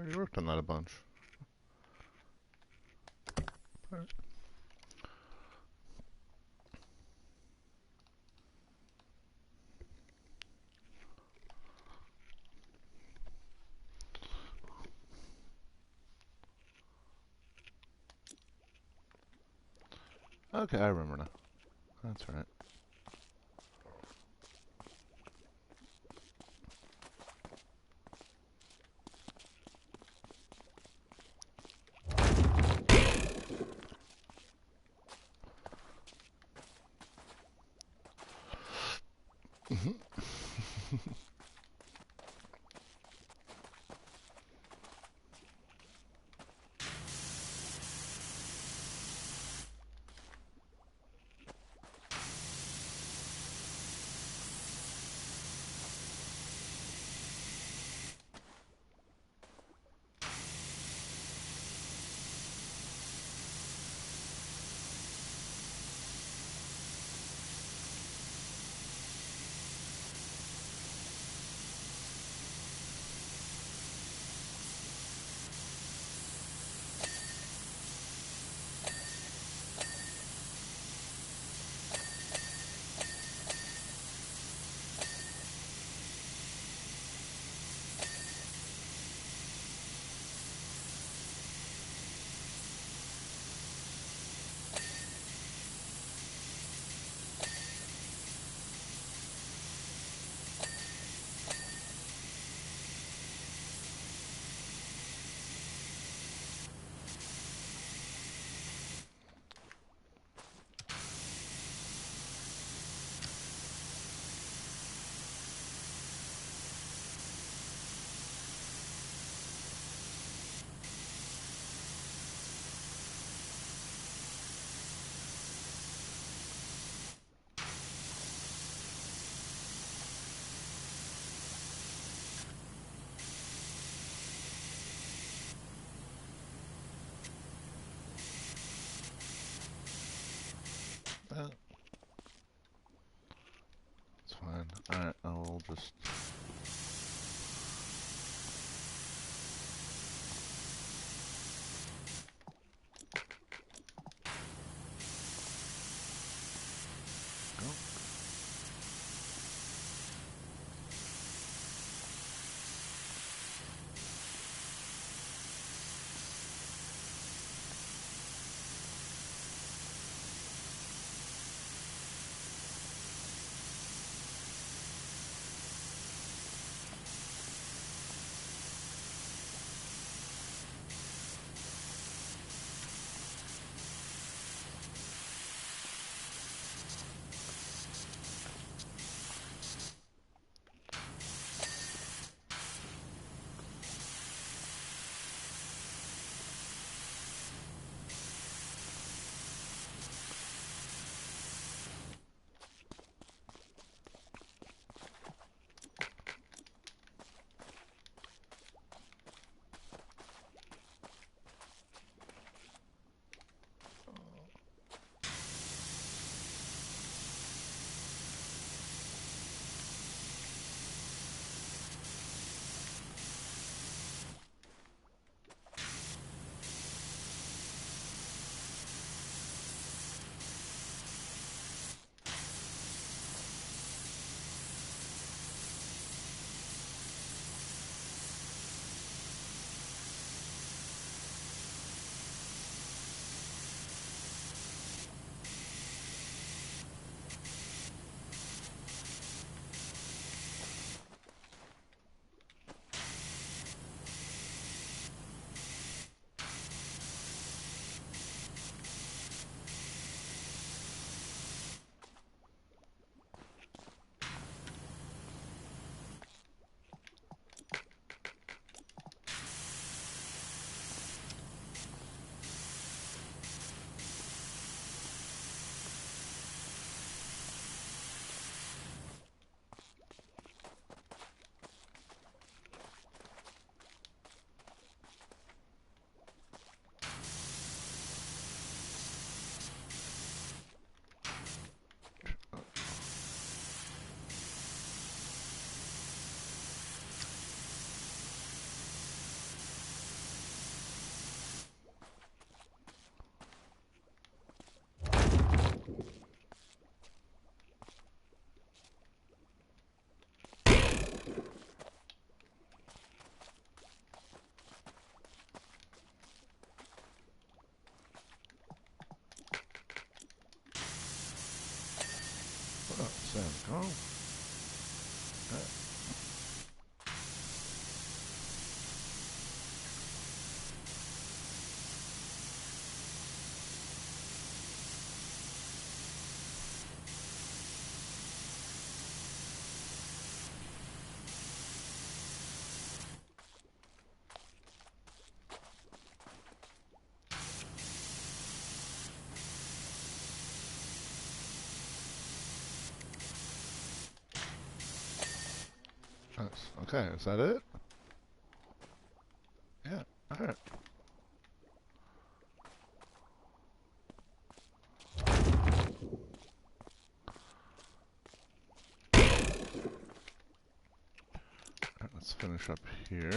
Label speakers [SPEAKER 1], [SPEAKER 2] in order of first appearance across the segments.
[SPEAKER 1] already worked on that a bunch. Alright. Okay, I remember now. That's right. It's fine. Alright, I'll just... go. Sim, go. Nice. Okay, is that it? Yeah. Alright. Let's finish up here.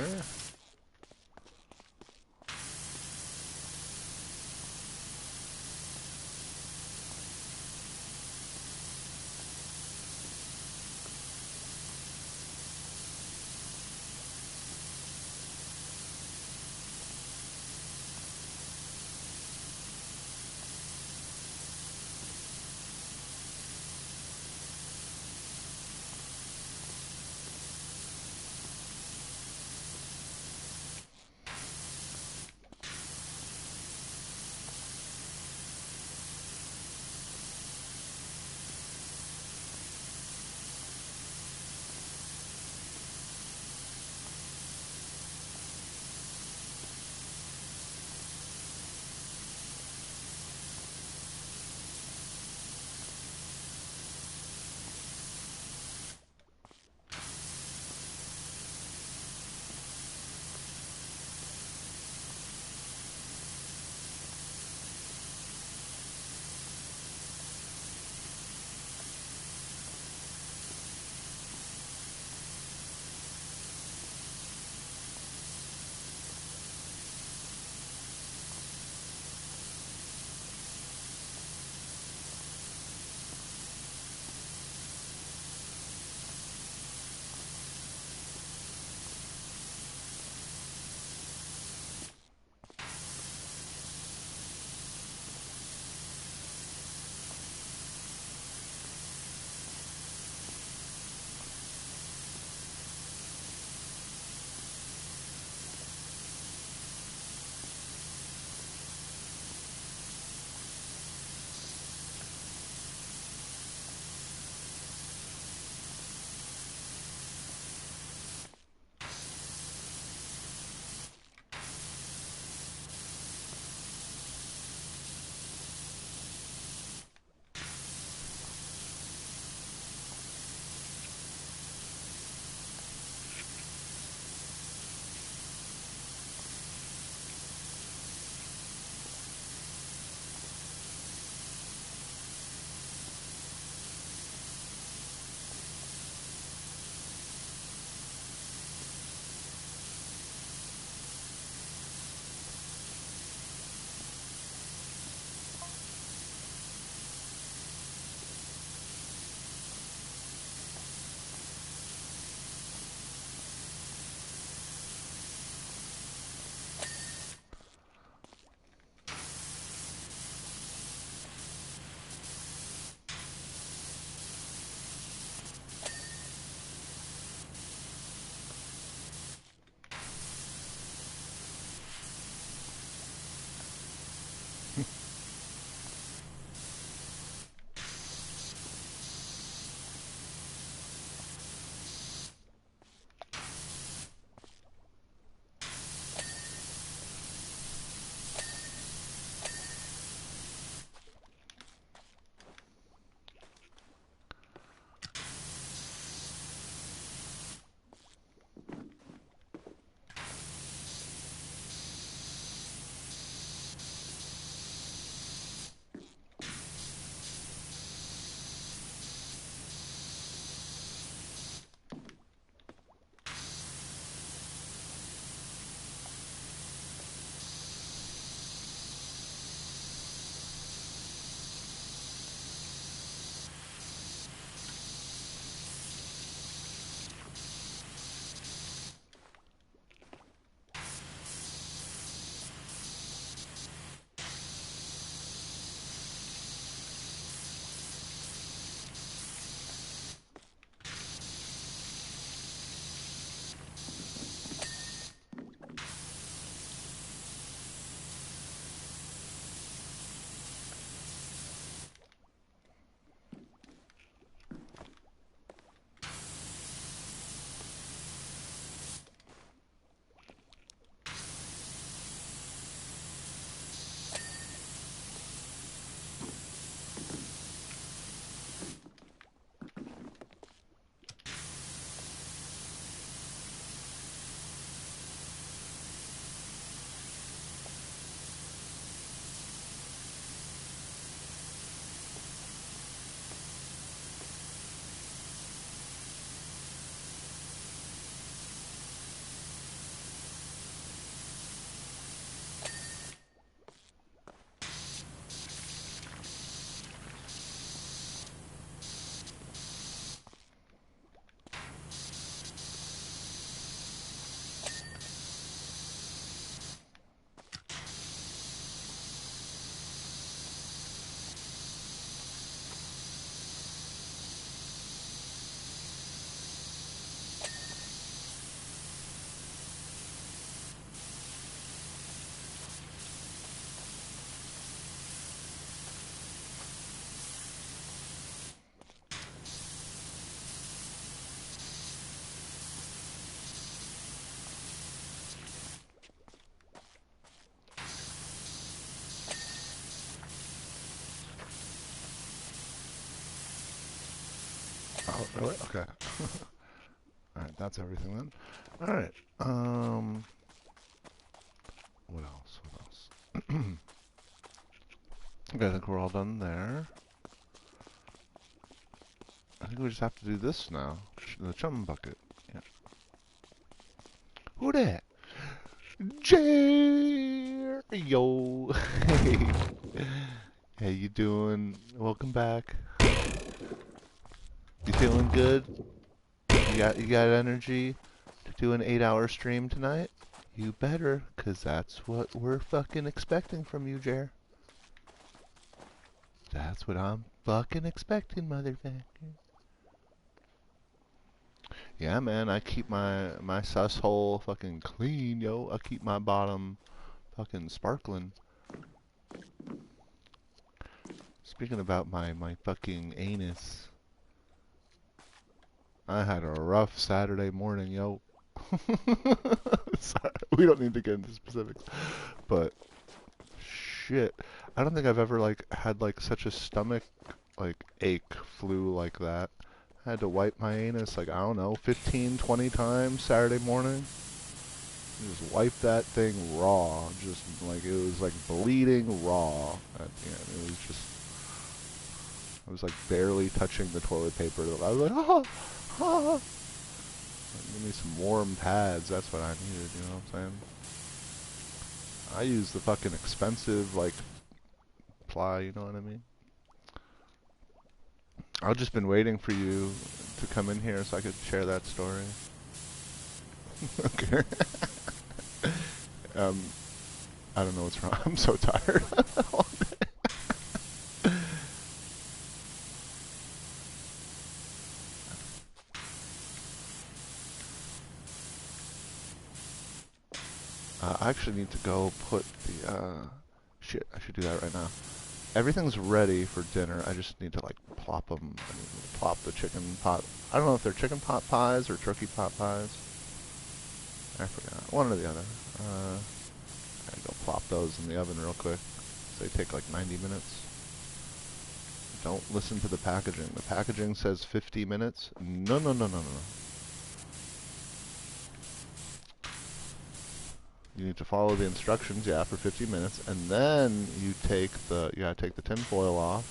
[SPEAKER 1] Oh, really? Okay. Alright, that's everything then. Alright, what else? What else? Okay, I think we're all done there. I think we just have to do this now. The chum bucket. Yeah. Who that? Jer! Yo! Hey! How you doing? Welcome back. You feeling good? You got energy to do an 8-hour stream tonight? You better, 'cause that's what we're fucking expecting from you, Jer. That's what I'm fucking expecting, motherfucker. Yeah, man, I keep my sus hole fucking clean, yo. I keep my bottom fucking sparkling. Speaking about my fucking anus, I had a rough Saturday morning, yo. Sorry, we don't need to get into specifics, but shit, I don't think I've ever like had like such a stomach like ache flu like that. I had to wipe my anus like, I don't know, 15, 20 times Saturday morning. Just wipe that thing raw. Just like it was like bleeding raw at the end. It was just, I was like barely touching the toilet paper. I was like, ah, ah. Give me some warm pads. That's what I needed, you know what I'm saying? I use the fucking expensive like ply, you know what I mean? I've just been waiting for you to come in here so I could share that story. Okay. um, I don't know what's wrong. I'm so tired. I actually need to go put the, shit, I should do that right now. Everything's ready for dinner. I just need to, like, plop them. I need to plop the chicken pot. I don't know if they're chicken pot pies or turkey pot pies. I forgot. One or the other. I go plop those in the oven real quick. They take like 90 minutes. Don't listen to the packaging. The packaging says 50 minutes. No, no, no, no, no. You need to follow the instructions, yeah, for 50 minutes, and then you gotta take the tin foil off,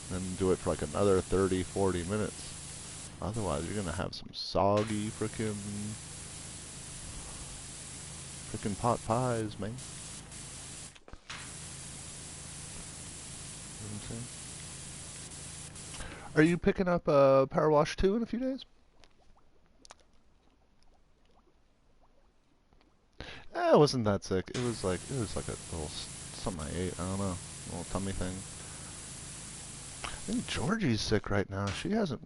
[SPEAKER 1] and then do it for like another 30, 40 minutes. Otherwise, you're gonna have some soggy frickin' pot pies, man. You know what I'm saying? Are you picking up Powerwash 2 in a few days? It wasn't that sick. It was like a little something I ate. I don't know, a little tummy thing. I think Georgie's sick right now. She hasn't.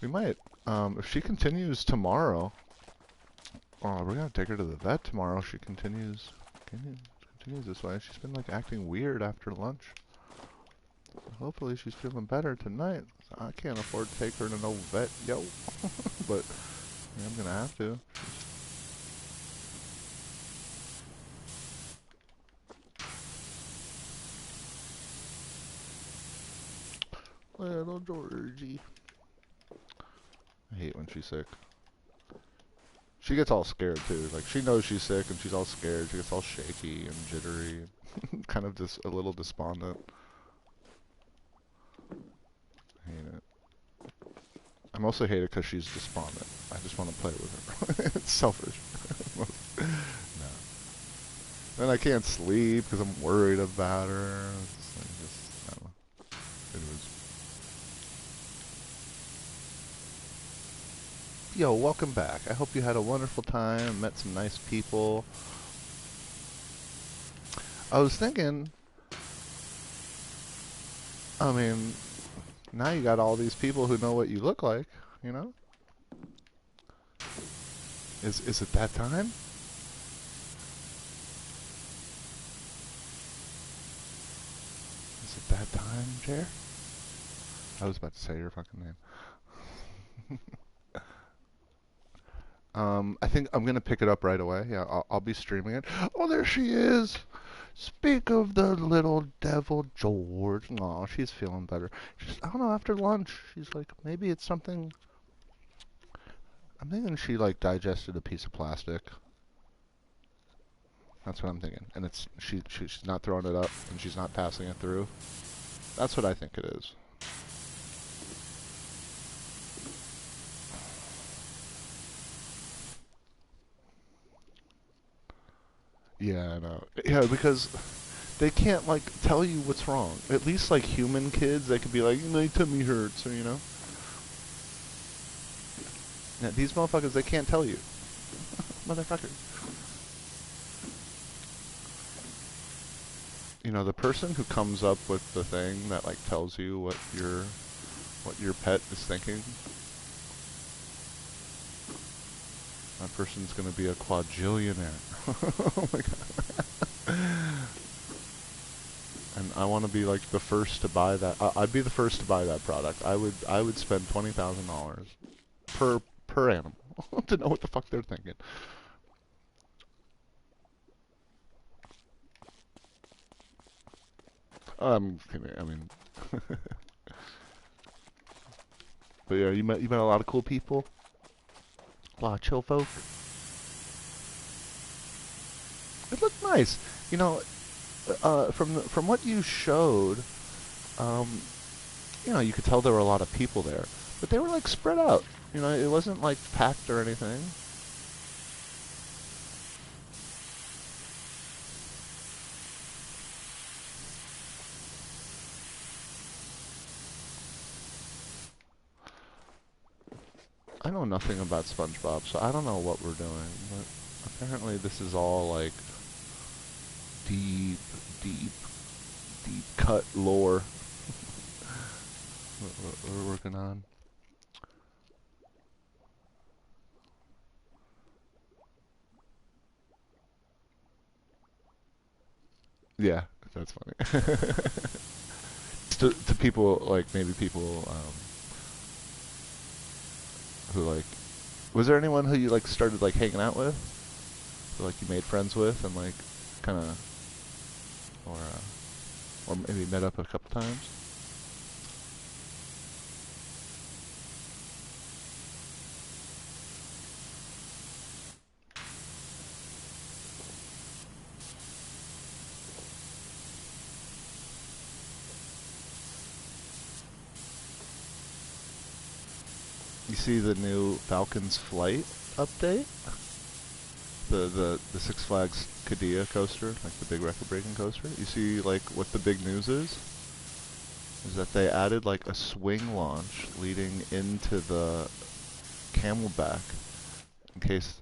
[SPEAKER 1] We might. If she continues tomorrow, we're gonna take her to the vet tomorrow. She continues this way. She's been like acting weird after lunch. Hopefully she's feeling better tonight. I can't afford to take her to no vet, yo. But yeah, I'm gonna have to. Little Georgie. I hate when she's sick. She gets all scared too. Like she knows she's sick and she's all scared. She gets all shaky and jittery, kind of just a little despondent. I hate it. I mostly hate it because she's despondent. I just want to play with her. It's selfish. No. Then I can't sleep because I'm worried about her. I don't know. Anyways. Yo, welcome back. I hope you had a wonderful time, met some nice people. I was thinking, I mean, now you got all these people who know what you look like, you know? Is it that time? Is it that time, Jer? I was about to say your fucking name. I think I'm gonna pick it up right away. Yeah, I'll be streaming it. Oh, there she is! Speak of the little devil George. Aw, she's feeling better. I don't know, after lunch, she's like, maybe it's something. I'm thinking she, like, digested a piece of plastic. That's what I'm thinking. And she's not throwing it up, and she's not passing it through. That's what I think it is. Yeah, I know. Yeah, because they can't, like, tell you what's wrong. At least, like, human kids, they could be like, my tummy hurts, or, you know? Yeah, these motherfuckers, they can't tell you. Motherfuckers. You know, the person who comes up with the thing that, like, tells you what your pet is thinking, that person's gonna be a quadrillionaire. Oh my god. And I want to be like the first to buy that. I'd be the first to buy that product. I would spend $20,000 per animal to know what the fuck they're thinking. I'm kidding. I mean, but yeah, you met a lot of cool people, a lot of chill folk. It looked nice. You know, from what you showed, um, you know, you could tell there were a lot of people there, but they were like spread out. You know, it wasn't like packed or anything. I know nothing about SpongeBob, so I don't know what we're doing, but apparently this is all like deep, deep, deep cut lore we're working on. Yeah, that's funny. To people, like, maybe people who, like, was there anyone who you, like, started, like, hanging out with? Who, like, you made friends with and, like, kind of, or maybe met up a couple times? You see the new Falcon's Flight update? The Six Flags Qiddiya coaster, like the big record-breaking coaster. You see, like, what the big news is that they added like a swing launch leading into the Camelback in case,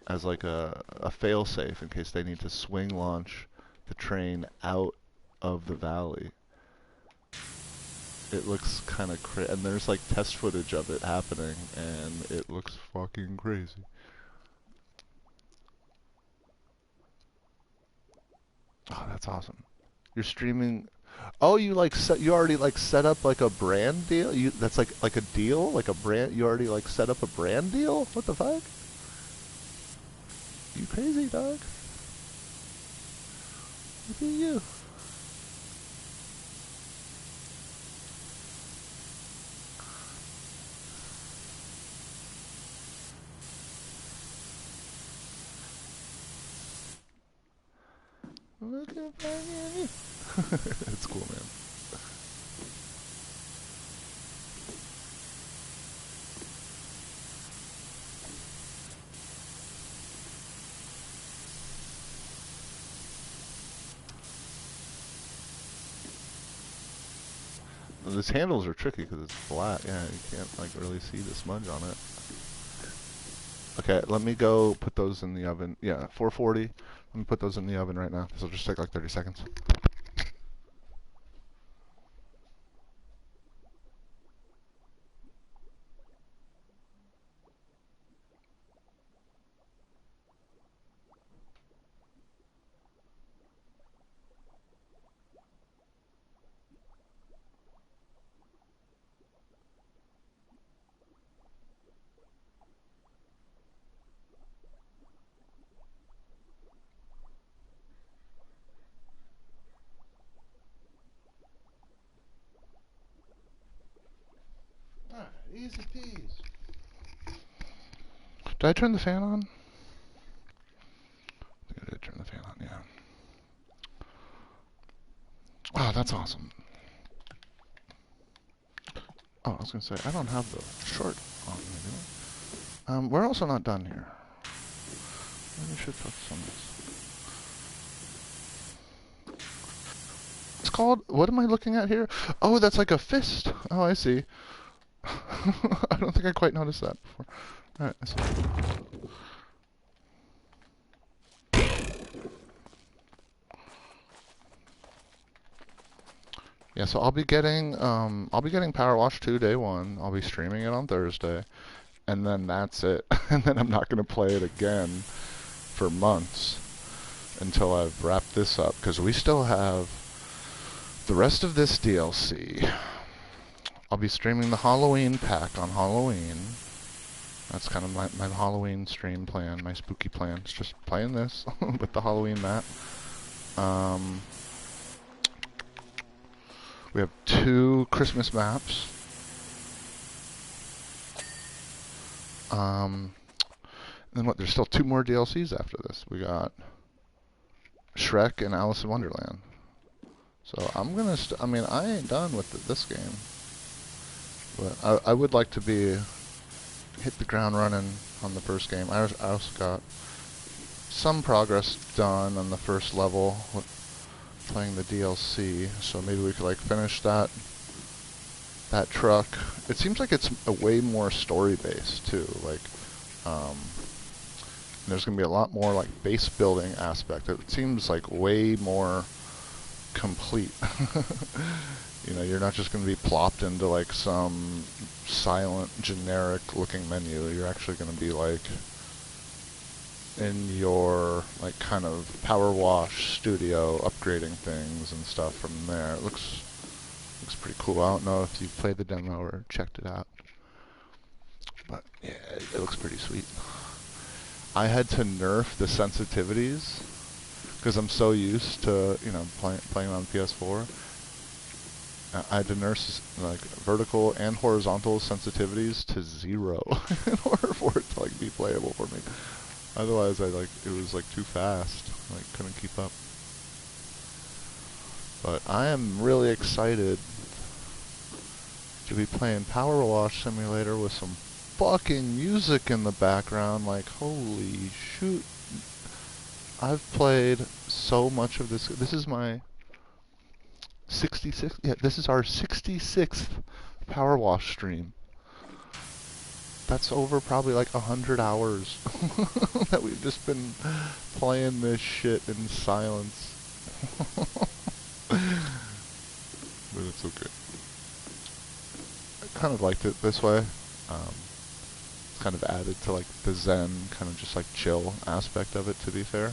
[SPEAKER 1] as like a fail-safe in case they need to swing launch the train out of the valley. It looks kind of and there's like test footage of it happening, and it looks fucking crazy. Oh, that's awesome. You're streaming. Oh, you already like set up like a brand deal? You That's like a deal, like a brand, you already like set up a brand deal? What the fuck? You crazy, dog. Look at you. Look at me. It's cool, man. These handles are tricky because it's flat. Yeah, you can't like really see the smudge on it. Okay, let me go put those in the oven. Yeah, 440. Let me put those in the oven right now. This will just take like 30 seconds. Easy peas. Did I turn the fan on? I think I did turn the fan on, yeah. Oh, that's awesome. Oh, I was going to say, I don't have the short on me, do I? We're also not done here. Maybe we should focus on this. It's called, what am I looking at here? Oh, that's like a fist. Oh, I see. I don't think I quite noticed that before. Alright, I see. Yeah, so I'll be getting Powerwash 2 day 1. I'll be streaming it on Thursday. And then that's it. And then I'm not going to play it again for months until I've wrapped this up, because we still have the rest of this DLC. I'll be streaming the Halloween pack on Halloween. That's kind of my Halloween stream plan, my spooky plan. It's just playing this with the Halloween map. We have 2 Christmas maps. Then what? There's still 2 more DLCs after this. We got Shrek and Alice in Wonderland. So I'm gonna. I mean, I ain't done with this game, but I would like to hit the ground running on the first game. I also got some progress done on the first level with playing the DLC. So maybe we could like finish that truck. It seems like it's a way more story based too. Like, there's gonna be a lot more like base building aspect. It seems like way more complete. You know, you're not just gonna be plopped into like some silent, generic looking menu. You're actually gonna be like in your like kind of power wash studio, upgrading things and stuff from there. It looks pretty cool. I don't know if you've played the demo or checked it out, but yeah, it looks pretty sweet. I had to nerf the sensitivities because I'm so used to, you know, playing on PS4. I had to nerf like vertical and horizontal sensitivities to 0 in order for it to like be playable for me. Otherwise, it was like too fast. Like couldn't keep up. But I am really excited to be playing Powerwash Simulator with some fucking music in the background. Like, holy shoot. I've played so much of this. This is my 66th, yeah, this is our 66th Powerwash stream. That's over probably like 100 hours that we've just been playing this shit in silence. But it's okay. I kind of liked it this way. It's kind of added to like the zen, kind of just like chill aspect of it, to be fair.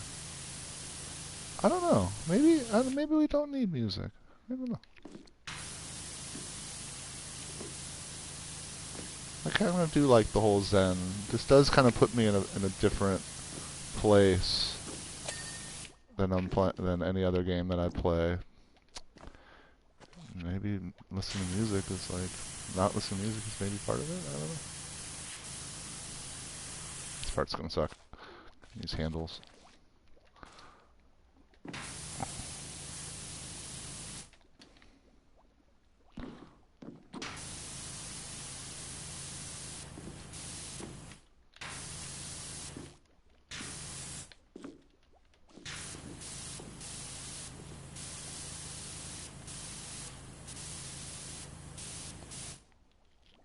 [SPEAKER 1] I don't know. Maybe we don't need music. I don't know. I kind of do like the whole zen. This does kind of put me in a different place than any other game that I play. Maybe listening to music is like, not listening to music is maybe part of it. I don't know. This part's gonna suck. These handles.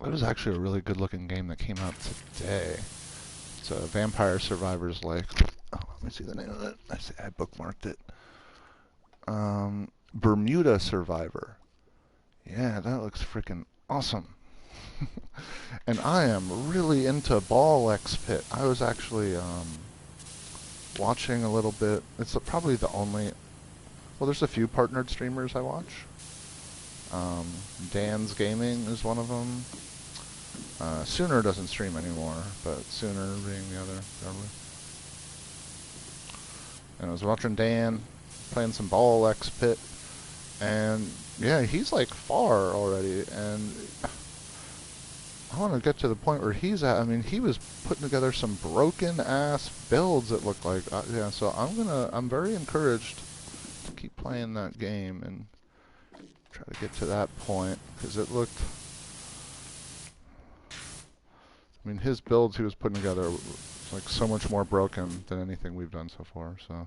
[SPEAKER 1] It was actually a really good-looking game that came out today. It's a Vampire Survivors like. Oh, let me see the name of it. I bookmarked it. Bermuda Survivor. Yeah, that looks freaking awesome. And I am really into Ball X Pit. I was actually watching a little bit. It's probably the only. Well, there's a few partnered streamers I watch. Dan's Gaming is one of them. Sooner doesn't stream anymore, but Sooner being the other, probably. And I was watching Dan playing some Ball X Pit, and yeah, he's like far already, and I want to get to the point where he's at. I mean, he was putting together some broken ass builds. It looked like. Yeah. So I'm very encouraged to keep playing that game and try to get to that point because it looked. I mean, his builds he was putting together was like so much more broken than anything we've done so far. So.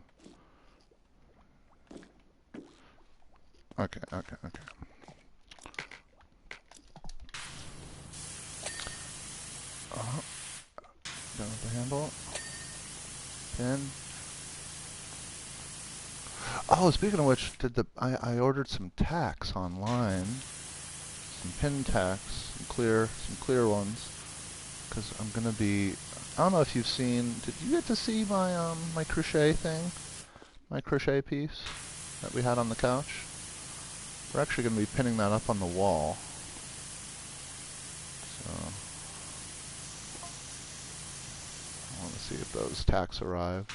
[SPEAKER 1] Okay. Down with the handle. Pin. Oh, speaking of which, I ordered some tacks online, some pin tacks, some clear ones, because I'm gonna be. I don't know if you've seen. Did you get to see my crochet thing, my crochet piece that we had on the couch? We're actually gonna be pinning that up on the wall. So I want to see if those tacks arrive.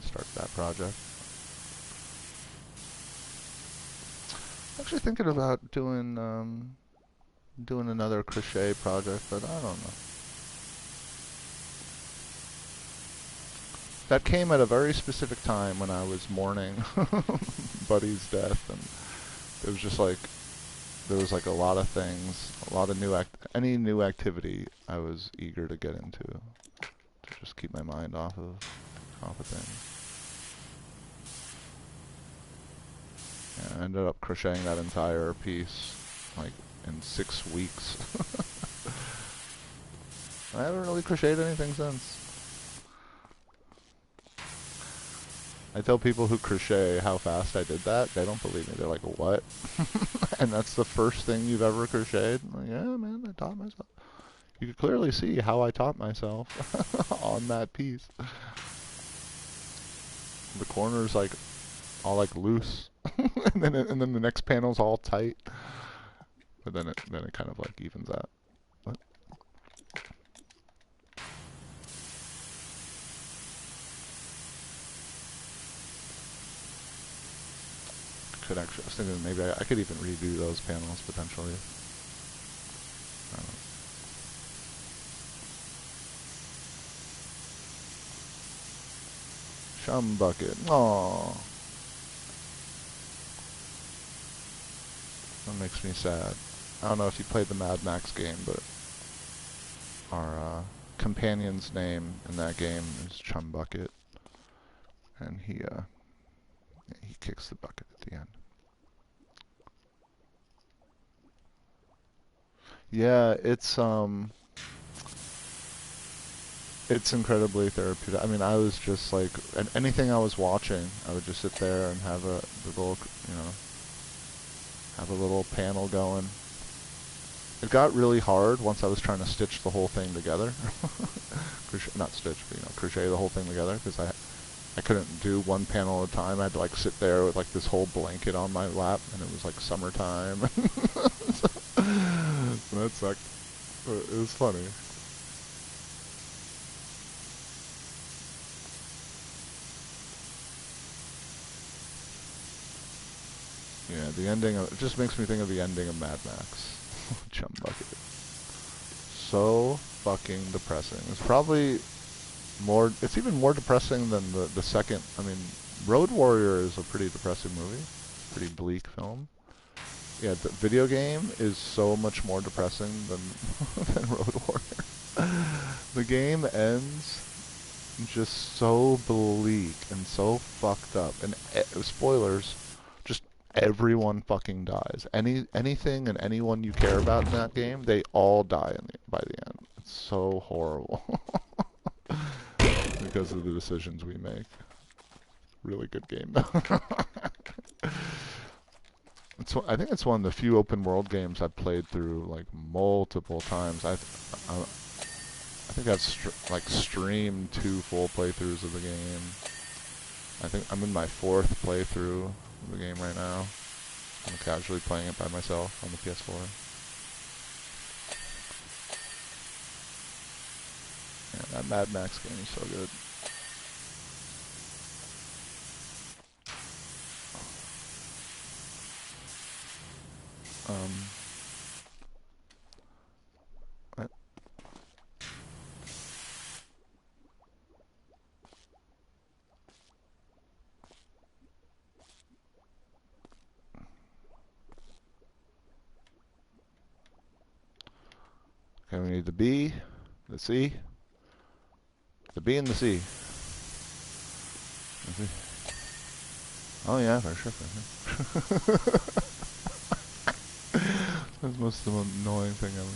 [SPEAKER 1] Start that project. Actually thinking about doing another crochet project, but I don't know. That came at a very specific time when I was mourning Buddy's death, and it was just like there was like a lot of things, a lot of any new activity I was eager to get into to just keep my mind off of things. Yeah, I ended up crocheting that entire piece like in 6 weeks. I haven't really crocheted anything since. I tell people who crochet how fast I did that. They don't believe me. They're like, what? And that's the first thing you've ever crocheted? I'm like, yeah, man, I taught myself. You can clearly see how I taught myself on that piece. The corner's like all like loose, and then the next panel's all tight. But then it kind of like evens out. What? Could actually, I was thinking maybe I could even redo those panels potentially. I don't know. Chum bucket. Aww. That makes me sad. I don't know if you played the Mad Max game, but our companion's name in that game is Chum Bucket, and he kicks the bucket at the end. Yeah, it's incredibly therapeutic. I mean, I was just like, anything I was watching, I would just sit there and have the little, have a little panel going. It got really hard once I was trying to stitch the whole thing together. Not stitch, but crochet the whole thing together, because I couldn't do one panel at a time. I had to like sit there with like this whole blanket on my lap, and it was like summertime. So that sucked. But it was funny. Yeah, the ending it just makes me think of the ending of Mad Max. Chum bucket. So fucking depressing. It's probably it's even more depressing than the second. I mean, Road Warrior is a pretty depressing movie. Pretty bleak film. Yeah, the video game is so much more depressing than than Road Warrior. The game ends just so bleak and so fucked up. And spoilers, just everyone fucking dies. Anything and anyone you care about in that game, they all die by the end. It's so horrible because of the decisions we make. Really good game though. I think it's one of the few open world games I've played through like multiple times. I think I've streamed 2 full playthroughs of the game. I think I'm in my 4th playthrough of the game right now. I'm casually playing it by myself on the PS4. Yeah, that Mad Max game is so good. Okay, we need the B, the C, the B and the C. Oh yeah, for sure, for sure. That's the most annoying thing ever.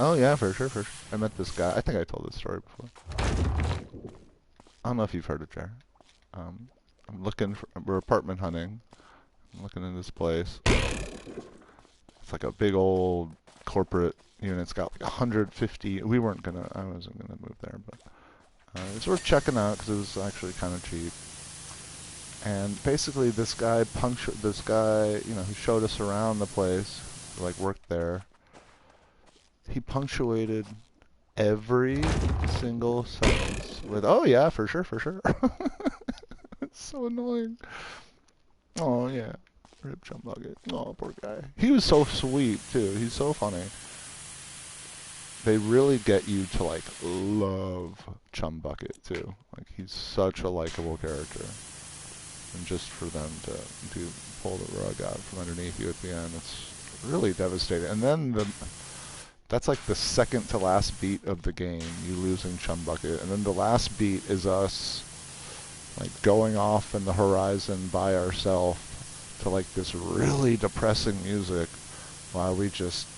[SPEAKER 1] Oh yeah, for sure, for sure. I met this guy. I think I told this story before. I don't know if you've heard of Jared. I'm looking for. We're apartment hunting. I'm looking in this place. It's like a big old corporate unit. It's got like 150. We weren't gonna. I wasn't gonna move there, but it's worth checking out because it was actually kind of cheap. And basically, this guy, who showed us around the place, who, like, worked there, he punctuated every single sentence with, "Oh yeah, for sure, for sure." It's so annoying. Oh yeah, Rip Chum Bucket. Oh, poor guy. He was so sweet too. He's so funny. They really get you to like love Chum Bucket too. Like he's such a likable character. And just for them to pull the rug out from underneath you at the end, it's really devastating. And then that's like the second to last beat of the game, you losing Chum Bucket. And then the last beat is us like going off in the horizon by ourselves to like this really depressing music while we just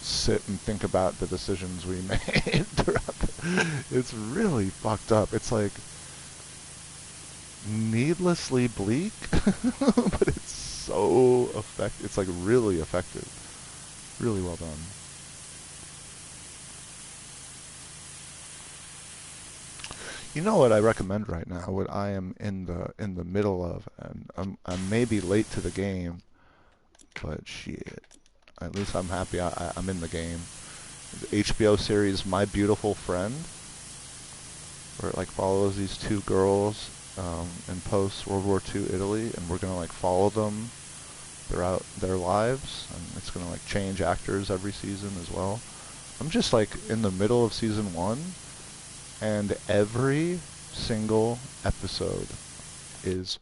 [SPEAKER 1] sit and think about the decisions we made throughout it's really fucked up. It's like needlessly bleak, but it's so effective. It's like really effective. Really well done. You know what I recommend right now? What I am in the middle of, and I'm maybe late to the game, but shit. At least I'm happy I'm in the game. The HBO series My Beautiful Friend, where it like follows these two girls in post-World War II Italy, and we're gonna like follow them throughout their lives, and it's gonna like change actors every season as well. I'm just like in the middle of season 1, and every single episode is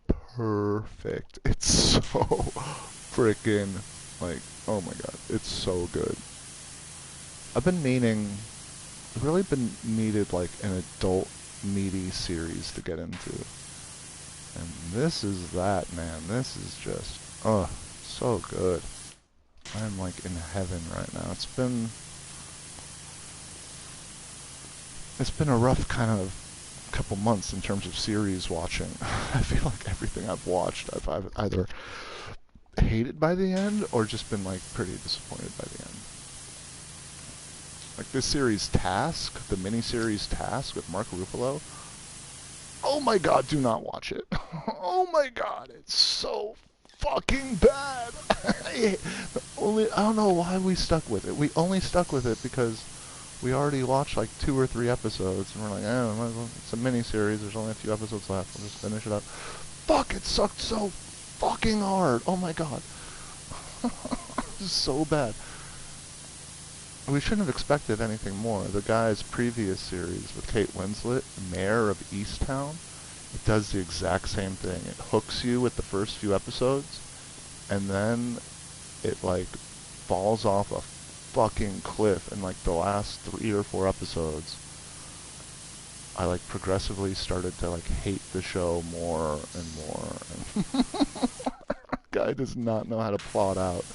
[SPEAKER 1] perfect. It's so freaking like, oh my god, it's so good. I've been meaning, I've really been needed like an adult meaty series to get into. And this is that, man. This is just, oh, so good. I'm like in heaven right now. It's been a rough kind of couple months in terms of series watching. I feel like everything I've watched, I've either hated by the end or just been like pretty disappointed by the end. Like this series Task, the mini-series Task with Mark Ruffalo. Oh my god, do not watch it. Oh my god, it's so fucking bad. I don't know why we stuck with it. We only stuck with it because we already watched like 2 or 3 episodes, and we're like, it's a mini-series, there's only a few episodes left, we'll just finish it up. Fuck, it sucked so fucking hard. Oh my god. This is so bad. We shouldn't have expected anything more. The guy's previous series with Kate Winslet, Mayor of Easttown, it does the exact same thing. It hooks you with the first few episodes, and then it like falls off a fucking cliff in like the last 3 or 4 episodes. I like progressively started to like hate the show more and more. And guy does not know how to plot out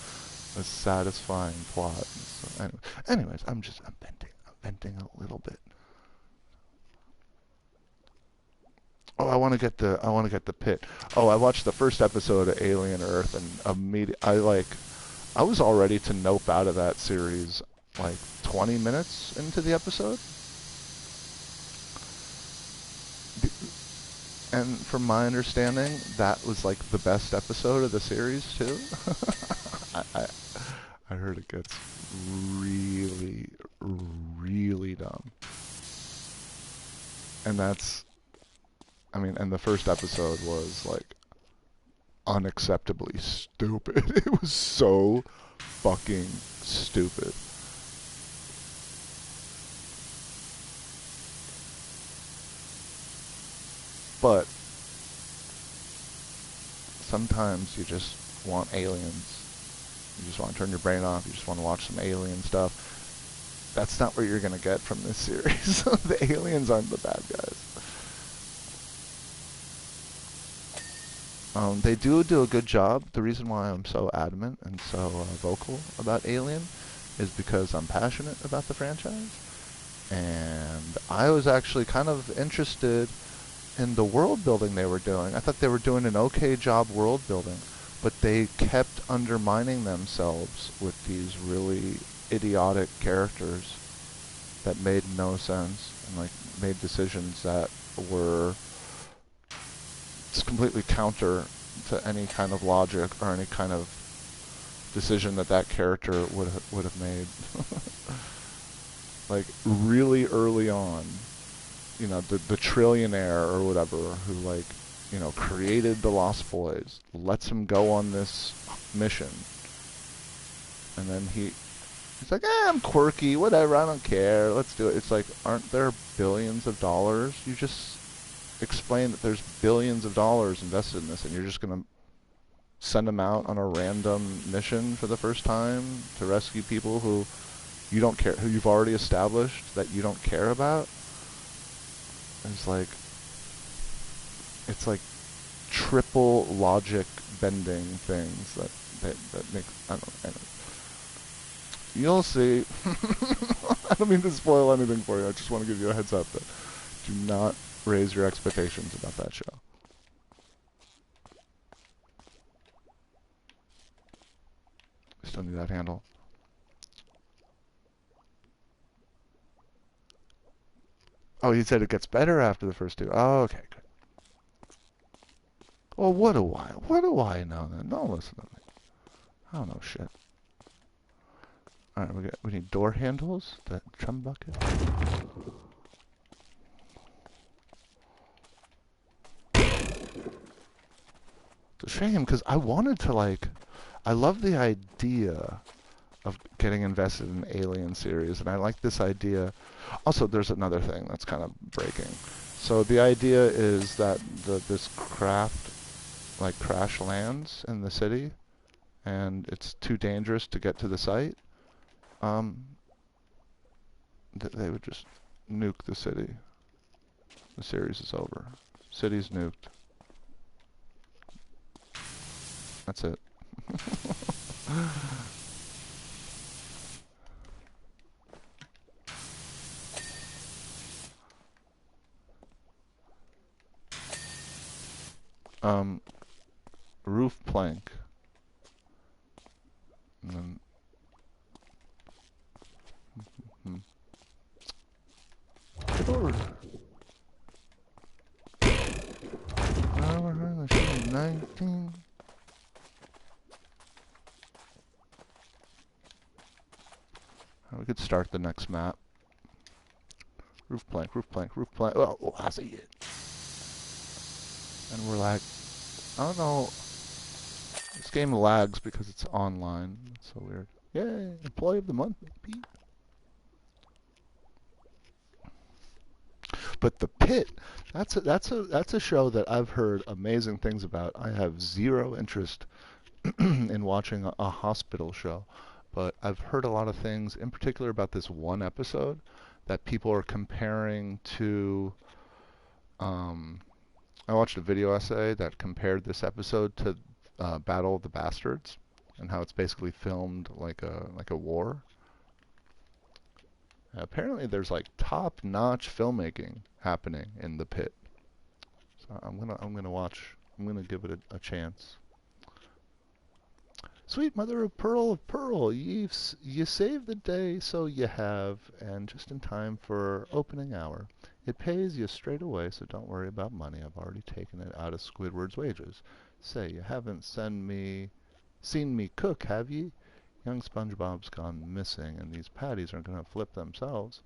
[SPEAKER 1] a satisfying plot. So anyways, I'm venting a little bit. Oh, I want to get the pit. Oh, I watched the first episode of Alien Earth, and I was all ready to nope out of that series like 20 minutes into the episode. And from my understanding, that was like the best episode of the series too. I heard it gets really, really dumb. And and the first episode was like unacceptably stupid. It was so fucking stupid. But sometimes you just want aliens. You just want to turn your brain off. You just want to watch some alien stuff. That's not what you're going to get from this series. The aliens aren't the bad guys. They do a good job. The reason why I'm so adamant and so vocal about Alien is because I'm passionate about the franchise. And I was actually kind of interested in the world building they were doing. I thought they were doing an okay job world building, but they kept undermining themselves with these really idiotic characters that made no sense and like made decisions that were just completely counter to any kind of logic or any kind of decision that character would have made. Like really early on, you know, the trillionaire or whatever who like, you know, created the Lost Boys lets him go on this mission, and then he's like, I'm quirky, whatever, I don't care, let's do it. It's like, aren't there billions of dollars? You just explain that there's billions of dollars invested in this, and you're just gonna send them out on a random mission for the first time to rescue people who you don't care, who you've already established that you don't care about. It's like triple logic bending things that make, I don't know. You'll see. I don't mean to spoil anything for you. I just want to give you a heads up that do not raise your expectations about that show. Still need that handle. Oh, he said it gets better after the first two. Oh, okay, good. Well, what do I know then? Don't listen to me. I don't know shit. All right, we need door handles. That chum bucket. It's a shame because I wanted to like. I love the idea of getting invested in the Alien series, and I like this idea. Also, there's another thing that's kind of breaking. So the idea is that this craft like crash lands in the city, and it's too dangerous to get to the site. They would just nuke the city. The series is over. City's nuked. That's it. Roof plank. And then, get over. Hour 19. We could start the next map. Roof plank, roof plank, roof plank. Oh, I see it. And we're like, I don't know. This game lags because it's online. It's so weird. Yay, employee of the month, Pete. But the Pit, that's a show that I've heard amazing things about. I have zero interest in watching a hospital show, but I've heard a lot of things, in particular about this one episode that people are comparing to. I watched a video essay that compared this episode to Battle of the Bastards, and how it's basically filmed like a war. Apparently, there's like top-notch filmmaking happening in the Pit. So I'm gonna watch. I'm gonna give it a chance. Sweet mother of pearl, you saved the day, so you have, and just in time for opening hour. It pays you straight away, so don't worry about money. I've already taken it out of Squidward's wages. Say, you haven't seen me cook, have ye? Young SpongeBob's gone missing, and these patties aren't going to flip themselves.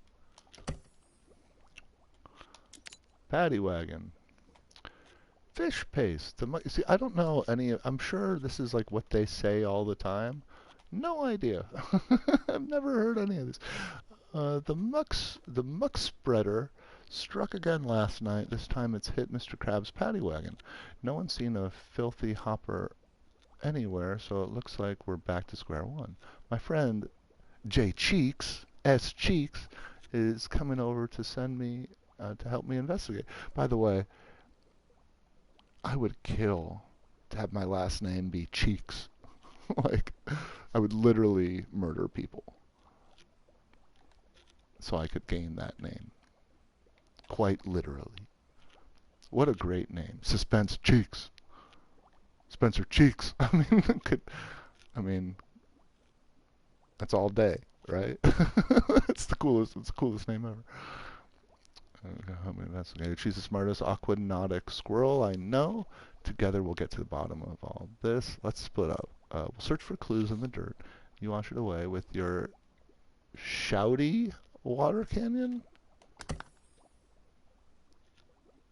[SPEAKER 1] Patty wagon. Fish paste. See, I don't know any. I'm sure this is like what they say all the time. No idea. I've never heard any of this. The muck spreader struck again last night. This time it's hit Mr. Krabs' patty wagon. No one's seen a filthy hopper anywhere, so it looks like we're back to square one. My friend J Cheeks, S Cheeks, is coming over to send me to help me investigate. By the way, I would kill to have my last name be Cheeks. Like, I would literally murder people so I could gain that name. Quite literally. What a great name. Suspense Cheeks. Spencer Cheeks. I mean, that's all day, right? It's the coolest name ever. Help me investigate. She's the smartest aquanautic squirrel I know. Together we'll get to the bottom of all this. Let's split up. We'll search for clues in the dirt. You wash it away with your shouty water canyon?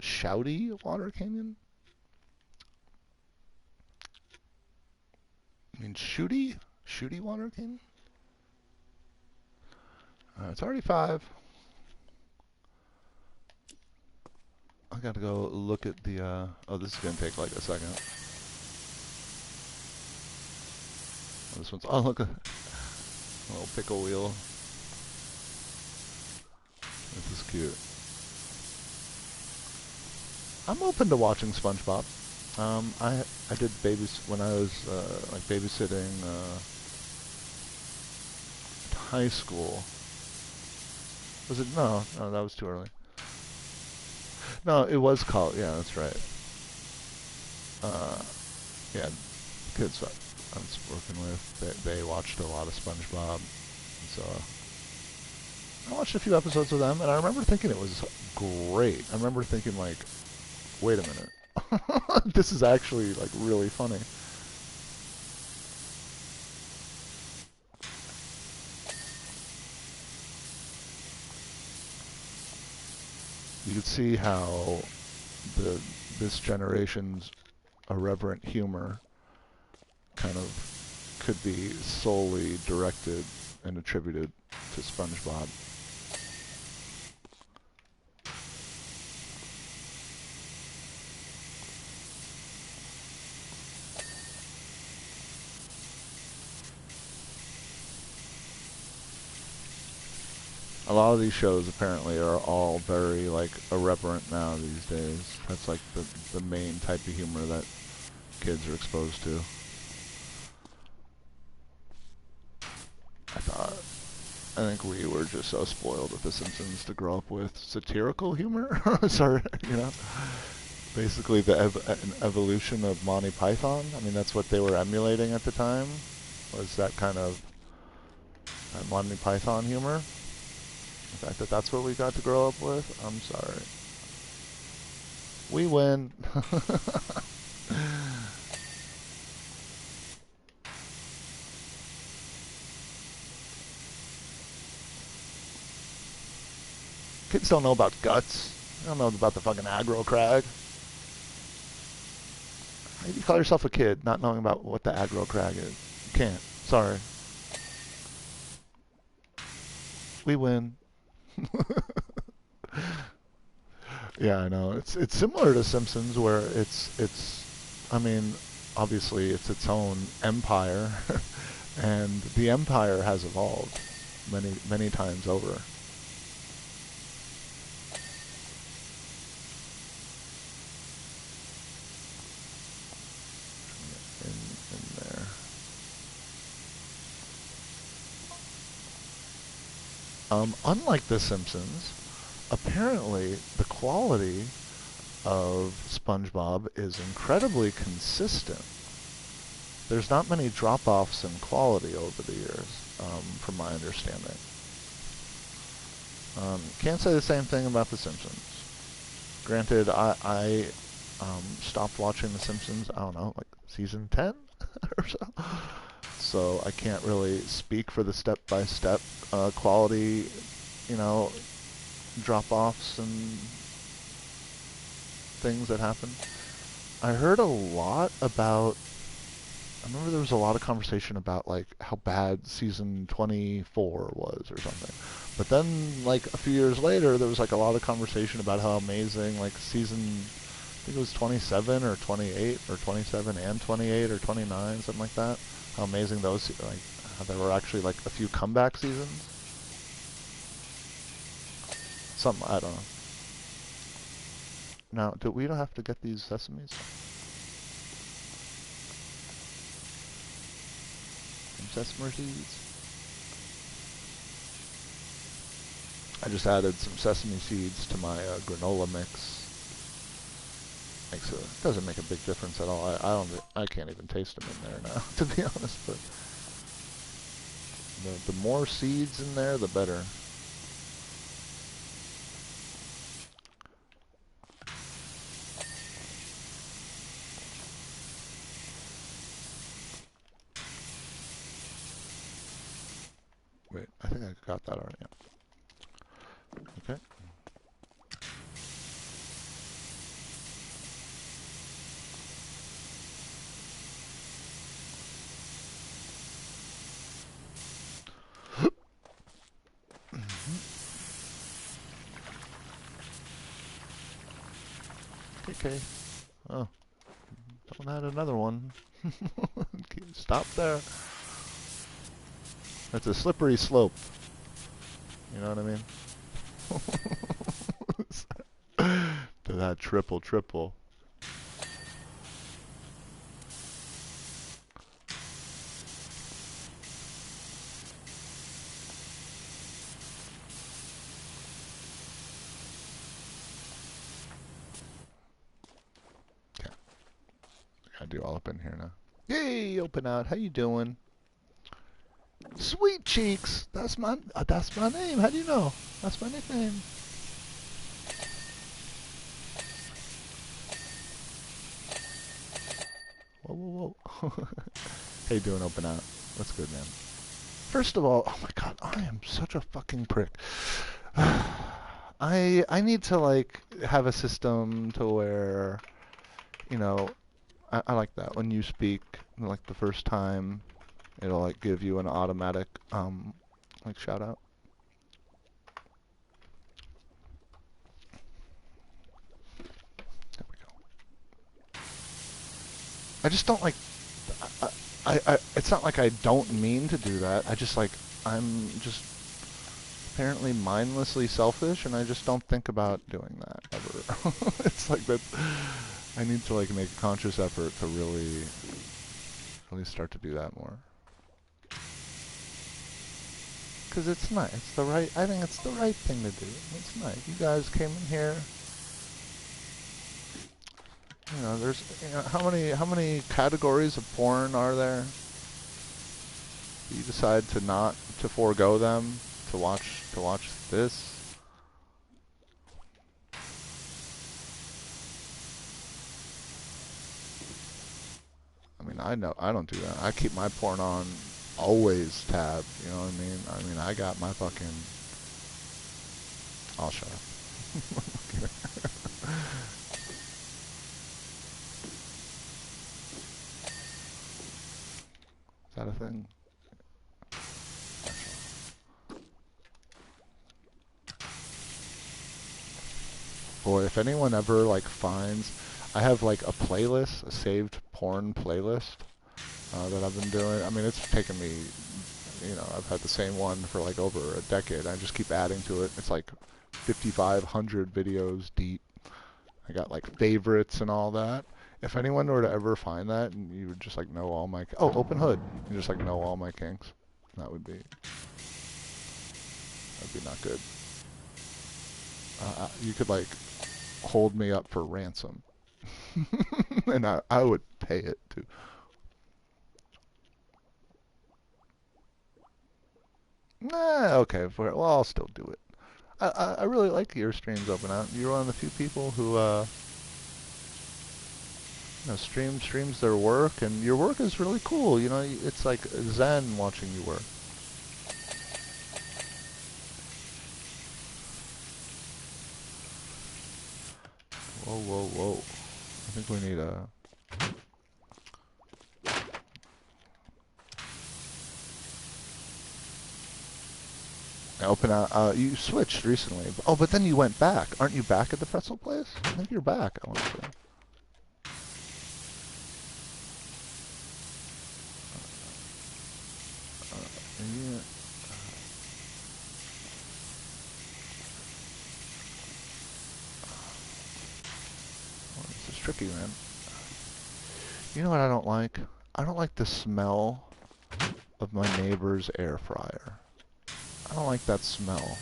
[SPEAKER 1] Shouty water canyon? I mean, shooty? Shooty water canyon? It's already 5. I gotta go look at the, oh, this is gonna take like a second. Oh, this one's, oh, look, a little pickle wheel. This is cute. I'm open to watching SpongeBob. I did when I was like babysitting at high school. Was it? No, that was too early. No, it was college. Yeah, that's right. Yeah, kids I was working with, they watched a lot of SpongeBob, so I watched a few episodes of them, and I remember thinking it was great. I remember thinking like, wait a minute, this is actually like really funny. You could see how this generation's irreverent humor kind of could be solely directed and attributed to SpongeBob. A lot of these shows apparently are all very like irreverent now these days. That's like the main type of humor that kids are exposed to. I think we were just so spoiled with The Simpsons to grow up with satirical humor. Sorry, basically an evolution of Monty Python. I mean, that's what they were emulating at the time, was that kind of Monty Python humor. The fact that that's what we got to grow up with, I'm sorry. We win. Kids don't know about guts. They don't know about the fucking aggro crag. How do you call yourself a kid not knowing about what the aggro crag is? You can't. Sorry. We win. Yeah, I know. It's similar to Simpsons where I mean, obviously it's its own empire and the empire has evolved many times over. In there. Unlike The Simpsons, apparently the quality of SpongeBob is incredibly consistent. There's not many drop-offs in quality over the years, from my understanding. Can't say the same thing about The Simpsons. Granted, I stopped watching The Simpsons, I don't know, like season 10 or so. So I can't really speak for the step-by-step quality, drop-offs and things that happen. I heard a lot about, I remember there was a lot of conversation about like how bad season 24 was or something. But then like a few years later there was like a lot of conversation about how amazing like season think it was 27 or 28 or 27 and 28 or 29, something like that. How amazing those, like, how there were actually like a few comeback seasons. Something, I don't know. Now, do we don't have to get these sesames? Some sesame seeds. I just added some sesame seeds to my granola mix. Doesn't make a big difference at all. I can't even taste them in there now, to be honest. But the more seeds in there, the better. Wait, I think I got that already. Okay. Okay. Oh, don't add another one. Stop there. It's a slippery slope. You know what I mean? To that triple. Okay. I gotta do all up in here now. Yay! Open out. How you doing? Sweet Cheeks. That's my name. How do you know? That's my nickname. Whoa. How you doing, Open Out? What's good, man? First of all, oh my god, I am such a fucking prick. I need to like have a system to where, you know, I like that when you speak like the first time, it'll like give you an automatic like shout out. There we go. I just don't like. It's not like I don't mean to do that. I just like I'm just apparently mindlessly selfish, and I just don't think about doing that ever. It's like that. I need to like make a conscious effort to really start to do that more. Because it's nice. It's the right. I think it's the right thing to do. It's nice. You guys came in here. You know, there's how many categories of porn are there? You decide to not to forego them to watch this. I mean, I know I don't do that. I keep my porn on always tab. You know what I mean? I got my fucking. I'll shut up. Is that a thing? Boy, if anyone ever like finds, I have like a playlist, a saved porn playlist that I've been doing. I mean, it's taken me, you know, I've had the same one for like over a decade. I just keep adding to it. It's like 5,500 videos deep. I got like favorites and all that. If anyone were to ever find that and you would just like know all my, oh, open hood, you just like know all my kinks, that'd be not good. You could like hold me up for ransom, and I would pay it too. Nah, okay, well, I'll still do it. I really like your streams, Open Out. You're one of the few people who you know, streams their work, and your work is really cool. You know, it's like zen watching you work. Whoa. I think we need a. Open Out. You switched recently. Oh, but then you went back. Aren't you back at the pretzel place? I think you're back. I want to say. tricky, man. You know what I don't like? I don't like the smell of my neighbor's air fryer. I don't like that smell.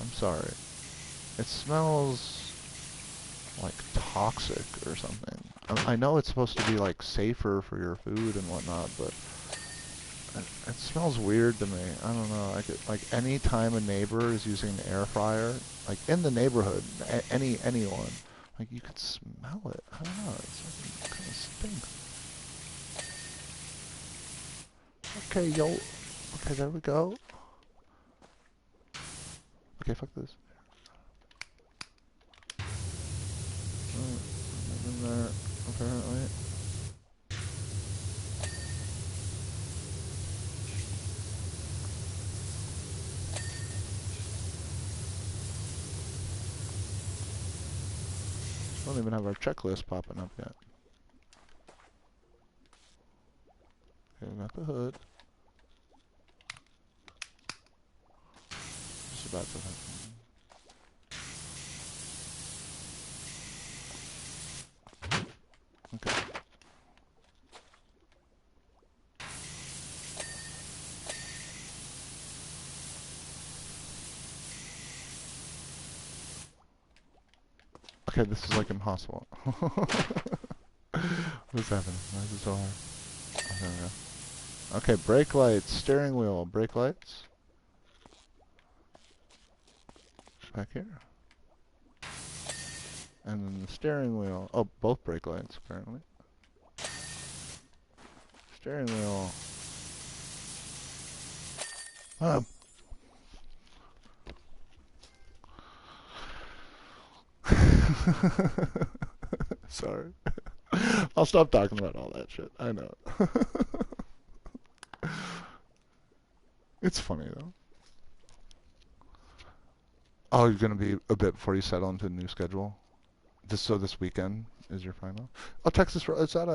[SPEAKER 1] I'm sorry. It smells like toxic or something. I know it's supposed to be like safer for your food and whatnot, but it smells weird to me. I don't know. Like any time a neighbor is using an air fryer, like in the neighborhood, anyone, like you could smell it. I don't know. It kind of stinks. Okay, yo. Okay, there we go. Okay, fuck this. In there, apparently. We don't even have our checklist popping up yet. Okay, we got the hood. Just about to happen. Okay. Okay, this is like impossible. What's happening? Why is it so hard? Oh, there we go. Okay, brake lights, steering wheel, brake lights. Back here. And then the steering wheel. Oh, both brake lights, apparently. Steering wheel. Sorry. I'll stop talking about all that shit. I know. It's funny, though. Oh, you're going to be a bit before you settle into the new schedule? So this weekend is your final? Oh, Texas, is that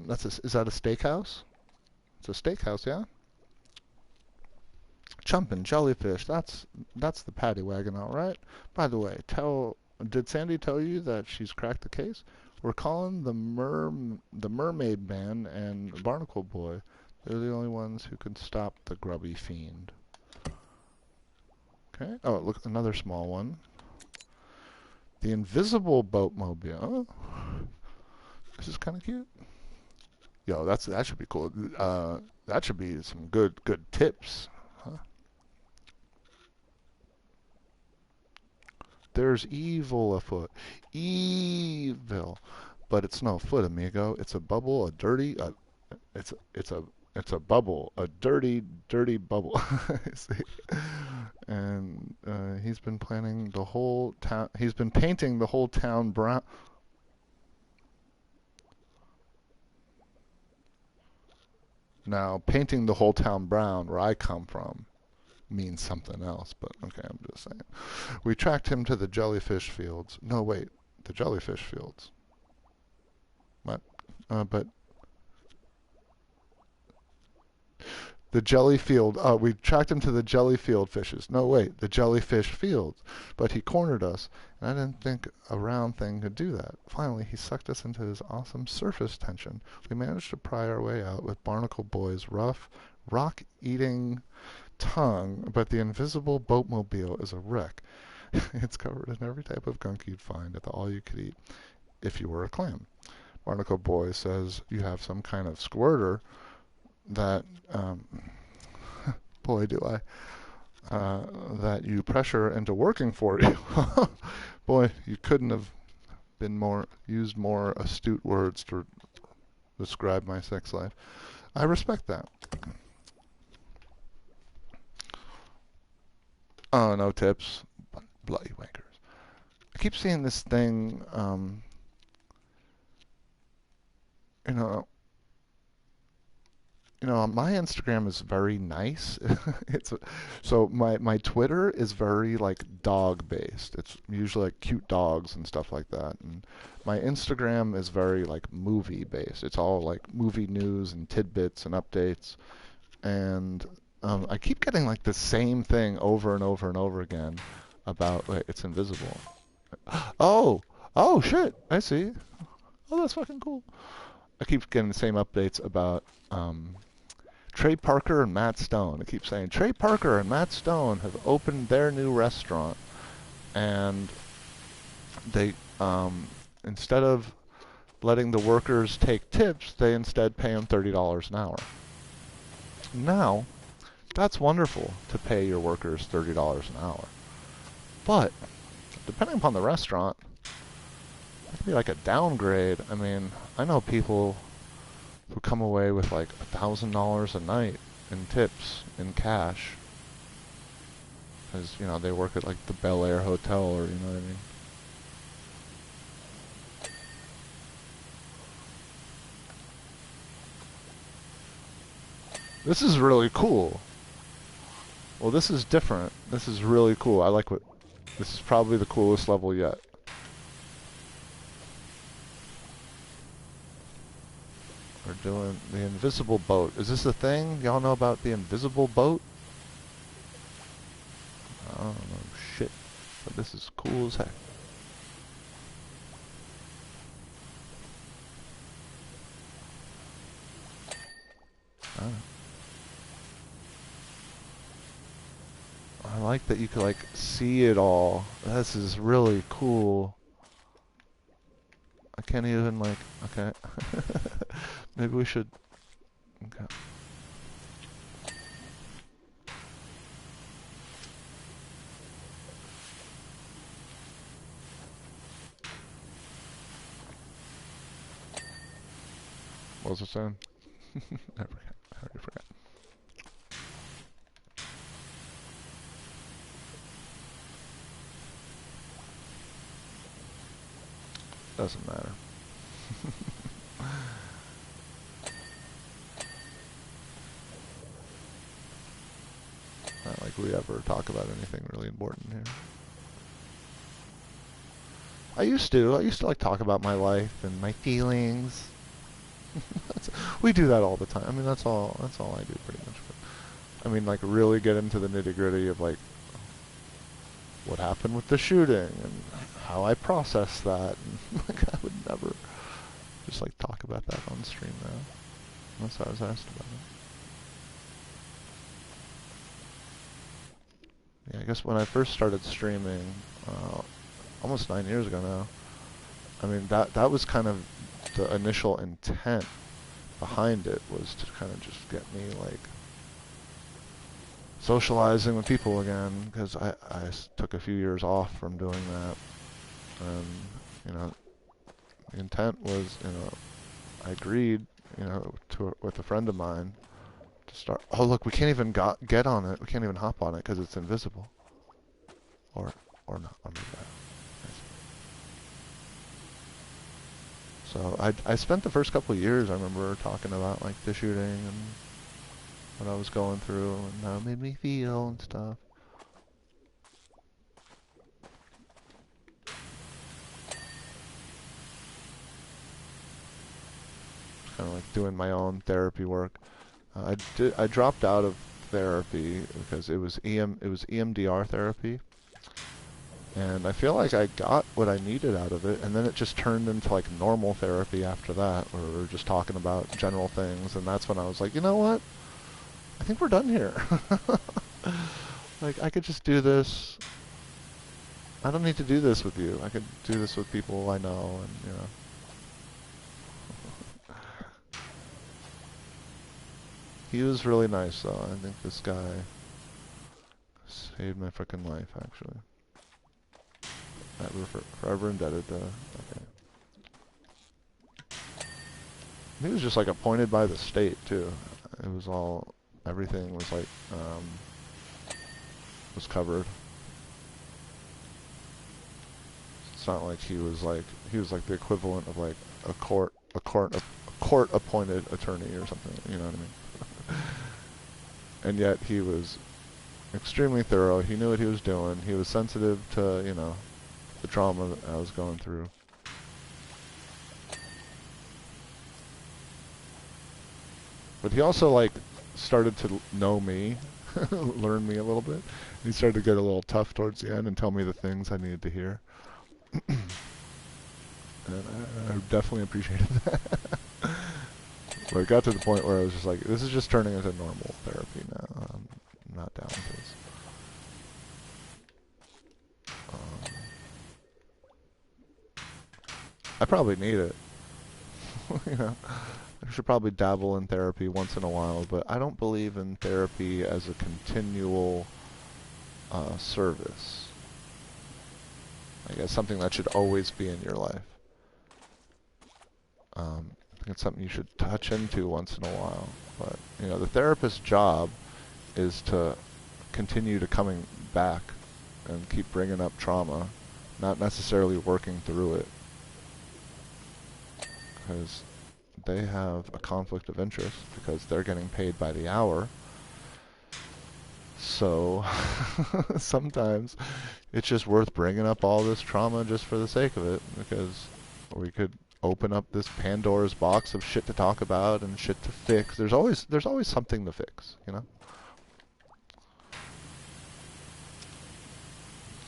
[SPEAKER 1] is that a steakhouse? It's a steakhouse, yeah? Chumpin' jellyfish. That's the paddy wagon, all right. By the way, did Sandy tell you that she's cracked the case? We're calling the Mermaid Man and Barnacle Boy. They're the only ones who can stop the grubby fiend. Okay. Oh, look, another small one. The Invisible Boatmobile. Oh, this is kind of cute. Yo, that should be cool. That should be some good tips. Huh? There's evil afoot. Evil. But it's no foot, amigo. It's a bubble, a dirty, it's a bubble, a dirty bubble. And he's been planning the whole town. He's been painting the whole town brown. Now, painting the whole town brown, where I come from, means something else. But okay, I'm just saying. We tracked him to the jellyfish fields. No, wait, the jellyfish fields. What? But the jelly field. We tracked him to the jelly field fishes. No, wait, the jellyfish fields. But he cornered us, and I didn't think a round thing could do that. Finally, he sucked us into his awesome surface tension. We managed to pry our way out with Barnacle Boy's rough, rock-eating tongue, but the invisible boatmobile is a wreck. It's covered in every type of gunk you'd find at the all-you-could-eat if you were a clam. Barnacle Boy says you have some kind of squirter that, boy do I, that you pressure into working for you. Boy, you couldn't have used more astute words to describe my sex life. I respect that. Oh, no tips. Bloody wankers. I keep seeing this thing, you know, my Instagram is very nice. So my Twitter is very like dog based. It's usually like cute dogs and stuff like that. And my Instagram is very like movie based. It's all like movie news and tidbits and updates. And I keep getting like the same thing over and over and over again about wait, it's invisible. Oh, oh shit! I see. Oh, that's fucking cool. I keep getting the same updates about Trey Parker and Matt Stone. It keeps saying Trey Parker and Matt Stone have opened their new restaurant, and they instead of letting the workers take tips, they instead pay them $30 an hour. Now, that's wonderful to pay your workers $30 an hour, but depending upon the restaurant, it could be like a downgrade. I mean, I know people who come away with like $1,000 a night in tips in cash, because they work at like the Bel Air Hotel, or you know what I mean. This is really cool. Well, this is different. This is really cool. I like what. This is probably the coolest level yet. We're doing the invisible boat. Is this a thing? Y'all know about the invisible boat? I don't know shit, but this is cool as heck. I like that you could like see it all. This is really cool. I can't even like, okay. Maybe we should, okay. What was it saying? I already forgot. Doesn't matter. Not like we ever talk about anything really important here. I used to like talk about my life and my feelings. We do that all the time. I mean, that's all I do pretty much. But, I mean, like really get into the nitty gritty of like what happened with the shooting and how I process that. And, like, I would never just like talk about that on stream now, unless I was asked about it. Yeah, I guess when I first started streaming, almost 9 years ago now, I mean that was kind of the initial intent behind it, was to kind of just get me like socializing with people again, because I took a few years off from doing that, and the intent was, I agreed, with a friend of mine to start. Oh look, we can't even get on it. We can't even hop on it because it's invisible. Or not. Or maybe that. So I spent the first couple of years, I remember talking about like the shooting and what I was going through and how it made me feel and stuff. Kind of like doing my own therapy work. I dropped out of therapy because it was EMDR therapy, and I feel like I got what I needed out of it, and then it just turned into like normal therapy after that, where we were just talking about general things, and that's when I was like, you know what? I think we're done here. Like, I could just do this. I don't need to do this with you. I could do this with people I know, and He was really nice, though. I think this guy saved my freaking life, actually. That we're forever indebted to. Okay. He was just like appointed by the state too. It was all, everything was like, was covered. It's not like he was like the equivalent of like a court appointed attorney or something. You know what I mean? And yet he was extremely thorough. He knew what he was doing. He was sensitive to, the trauma that I was going through. But he also like started to know me, learn me a little bit. He started to get a little tough towards the end and tell me the things I needed to hear. and I definitely appreciated that. But it got to the point where I was just like, this is just turning into normal therapy now. I'm not down with this. Um, I probably need it. You know, I should probably dabble in therapy once in a while, but I don't believe in therapy as a continual service. Like as something that should always be in your life. I think it's something you should touch into once in a while. But you know, the therapist's job is to continue to coming back and keep bringing up trauma, not necessarily working through it, because they have a conflict of interest because they're getting paid by the hour. So sometimes it's just worth bringing up all this trauma just for the sake of it, because we could open up this Pandora's box of shit to talk about and shit to fix. There's always something to fix, you know?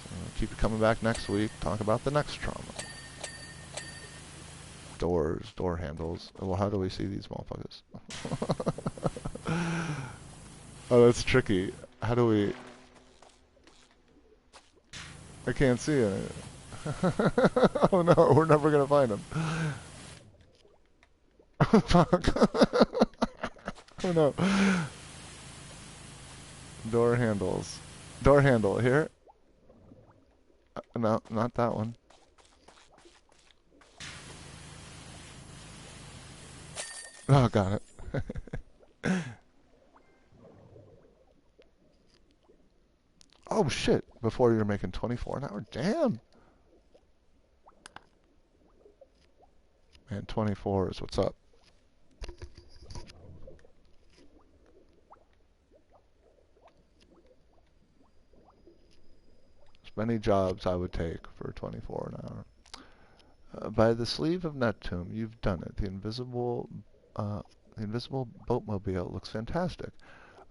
[SPEAKER 1] So keep it coming back next week, talk about the next trauma. Doors, door handles. Well, how do we see these motherfuckers? Oh, that's tricky. How do we... I can't see it. Oh no, we're never gonna find him. Fuck. Oh no. Door handles. Door handle, here? No, not that one. Oh, got it. Oh shit, before you're making 24 an hour? Damn! Man, 24 is what's up. There's many jobs I would take for 24 an hour. By the sleeve of Neptune, you've done it. The invisible boatmobile looks fantastic.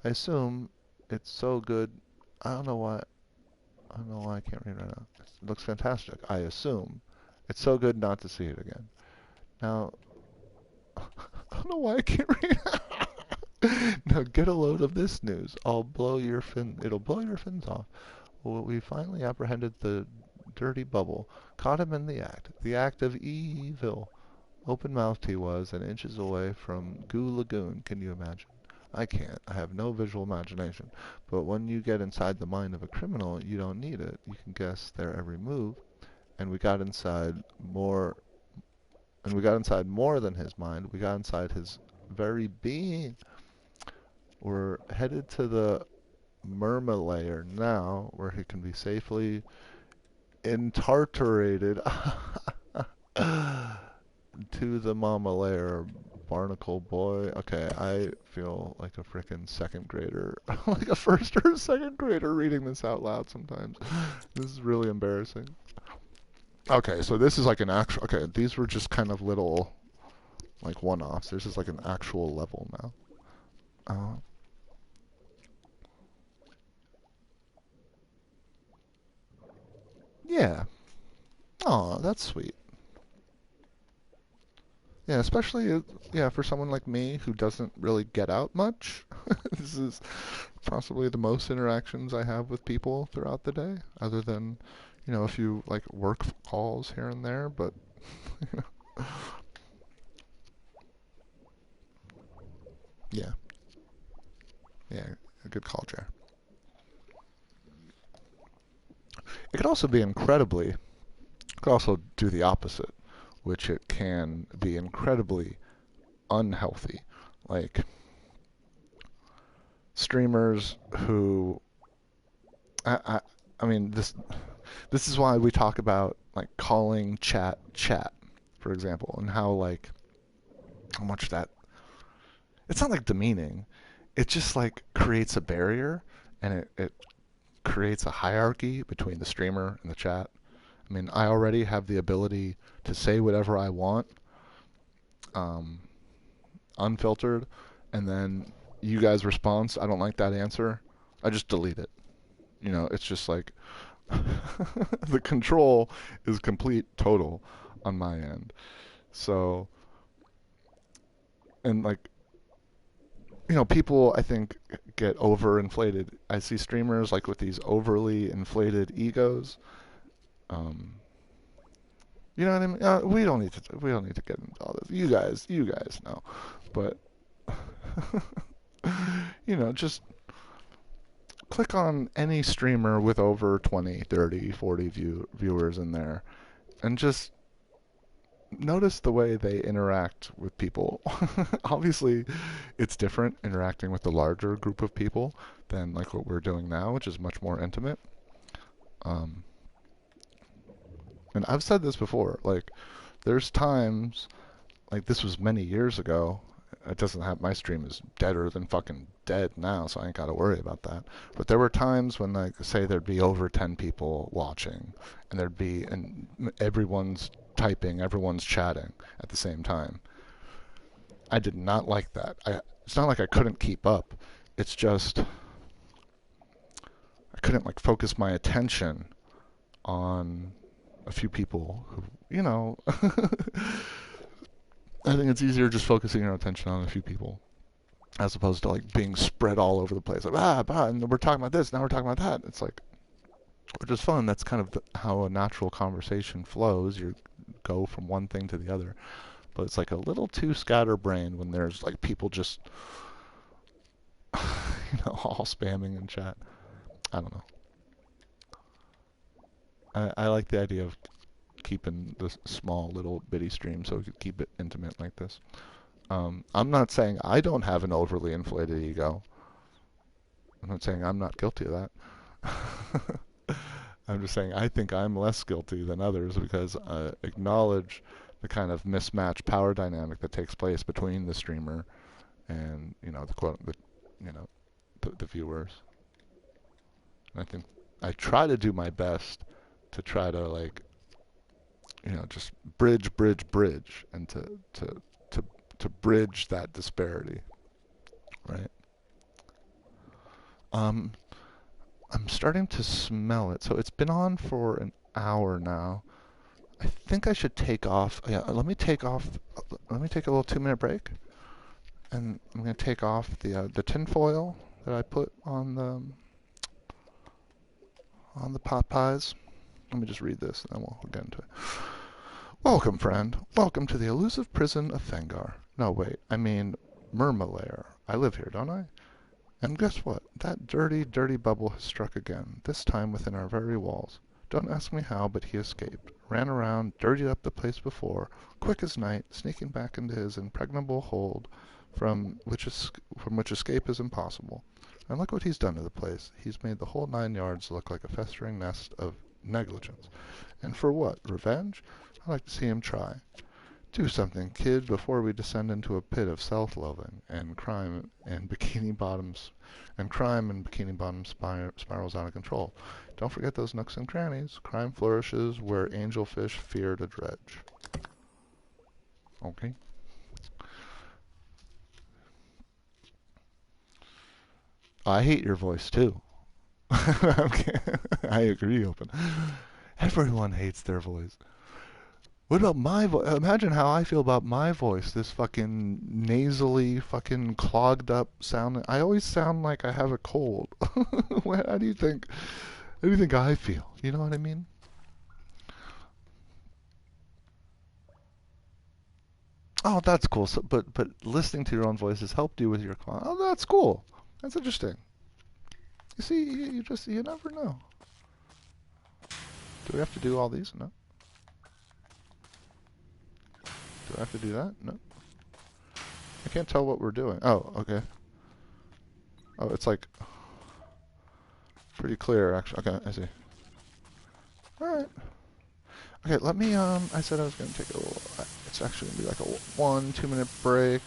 [SPEAKER 1] I assume it's so good. I don't know why. I don't know why I can't read right now. It looks fantastic. I assume it's so good not to see it again. Now, I don't know why I can't read. Now get a load of this news. It'll blow your fins off. Well, we finally apprehended the dirty bubble, caught him in the act of evil. Open-mouthed he was, and inches away from Goo Lagoon. Can you imagine? I can't. I have no visual imagination. But when you get inside the mind of a criminal, you don't need it. You can guess their every move. And we got inside more. And we got inside more than his mind. We got inside his very being. We're headed to the Murma layer now, where he can be safely intartarated to the mama layer. Barnacle boy. Okay, I feel like a freaking second grader. Like a first or second grader reading this out loud sometimes. This is really embarrassing. Okay, so this is like an actual... Okay, these were just kind of little, like, one-offs. This is like an actual level now. Yeah. Oh, that's sweet. Yeah, especially yeah, for someone like me who doesn't really get out much. This is possibly the most interactions I have with people throughout the day, other than, you know, a few like work calls here and there, but yeah. Yeah, a good call, Jer. It could also be incredibly, it could also do the opposite, which it can be incredibly unhealthy. Like streamers who, I, I, I mean, this is why we talk about like calling chat, for example, and how like how much that it's not like demeaning. It just like creates a barrier, and it creates a hierarchy between the streamer and the chat. I mean, I already have the ability to say whatever I want, um, unfiltered, and then you guys' response, I don't like that answer, I just delete it. You know, it's just like the control is complete, total. on my end. So, and like, people I think get overinflated. I see streamers like with these overly inflated egos. Um, you know what I mean? We don't need to get into all this. You guys know, but just click on any streamer with over 20, 30, 40 viewers in there, and just notice the way they interact with people. Obviously, it's different interacting with the larger group of people than like what we're doing now, which is much more intimate. Um, and I've said this before, like there's times, like this was many years ago. It doesn't have my stream is deader than fucking dead now, so I ain't got to worry about that. But there were times when, like, say there'd be over 10 people watching, and everyone's typing, everyone's chatting at the same time. I did not like that. It's not like I couldn't keep up. It's just I couldn't like focus my attention on a few people who, I think it's easier just focusing your attention on a few people as opposed to like being spread all over the place. Like, and we're talking about this, now we're talking about that. It's like, which is fun. That's kind of how a natural conversation flows. You go from one thing to the other. But it's like a little too scatterbrained when there's like people just, all spamming in chat. I don't know. I like the idea of keeping this small little bitty stream so we could keep it intimate like this. I'm not saying I don't have an overly inflated ego. I'm not saying I'm not guilty of that. I'm just saying I think I'm less guilty than others because I acknowledge the kind of mismatched power dynamic that takes place between the streamer and the viewers. And I think I try to do my best to try to like just bridge, and to bridge that disparity, right? I'm starting to smell it. So it's been on for an hour now. I think I should take off. Yeah, let me take off. Let me take a little 2-minute break, and I'm gonna take off the tinfoil that I put on the pot pies. Let me just read this, and then we'll get into it. Welcome, friend. Welcome to the elusive prison of Fengar. No, wait. I mean, Murmalair. I live here, don't I? And guess what? That dirty, dirty bubble has struck again, this time within our very walls. Don't ask me how, but he escaped. Ran around, dirtied up the place before, quick as night, sneaking back into his impregnable hold, from which escape is impossible. And look what he's done to the place. He's made the whole 9 yards look like a festering nest of negligence. And for what? Revenge? I'd like to see him try. Do something, kid, before we descend into a pit of self-loathing and crime and bikini bottoms spirals out of control. Don't forget those nooks and crannies. Crime flourishes where angelfish fear to dredge. Okay. I hate your voice too. I agree, Open. Everyone hates their voice. What about my voice? Imagine how I feel about my voice. This fucking nasally, fucking clogged up sound. I always sound like I have a cold. How do you think? How do you think I feel? You know what I mean? Oh, that's cool. So, but listening to your own voice has helped you with your. Oh, that's cool. That's interesting. You see, you never know. Do we have to do all these? No. Do I have to do that? No. I can't tell what we're doing. Oh, okay. Oh, it's like pretty clear, actually. Okay, I see. Alright. Okay, let me, I said I was going to take a little, it's actually going to be like a 1-2 minute break.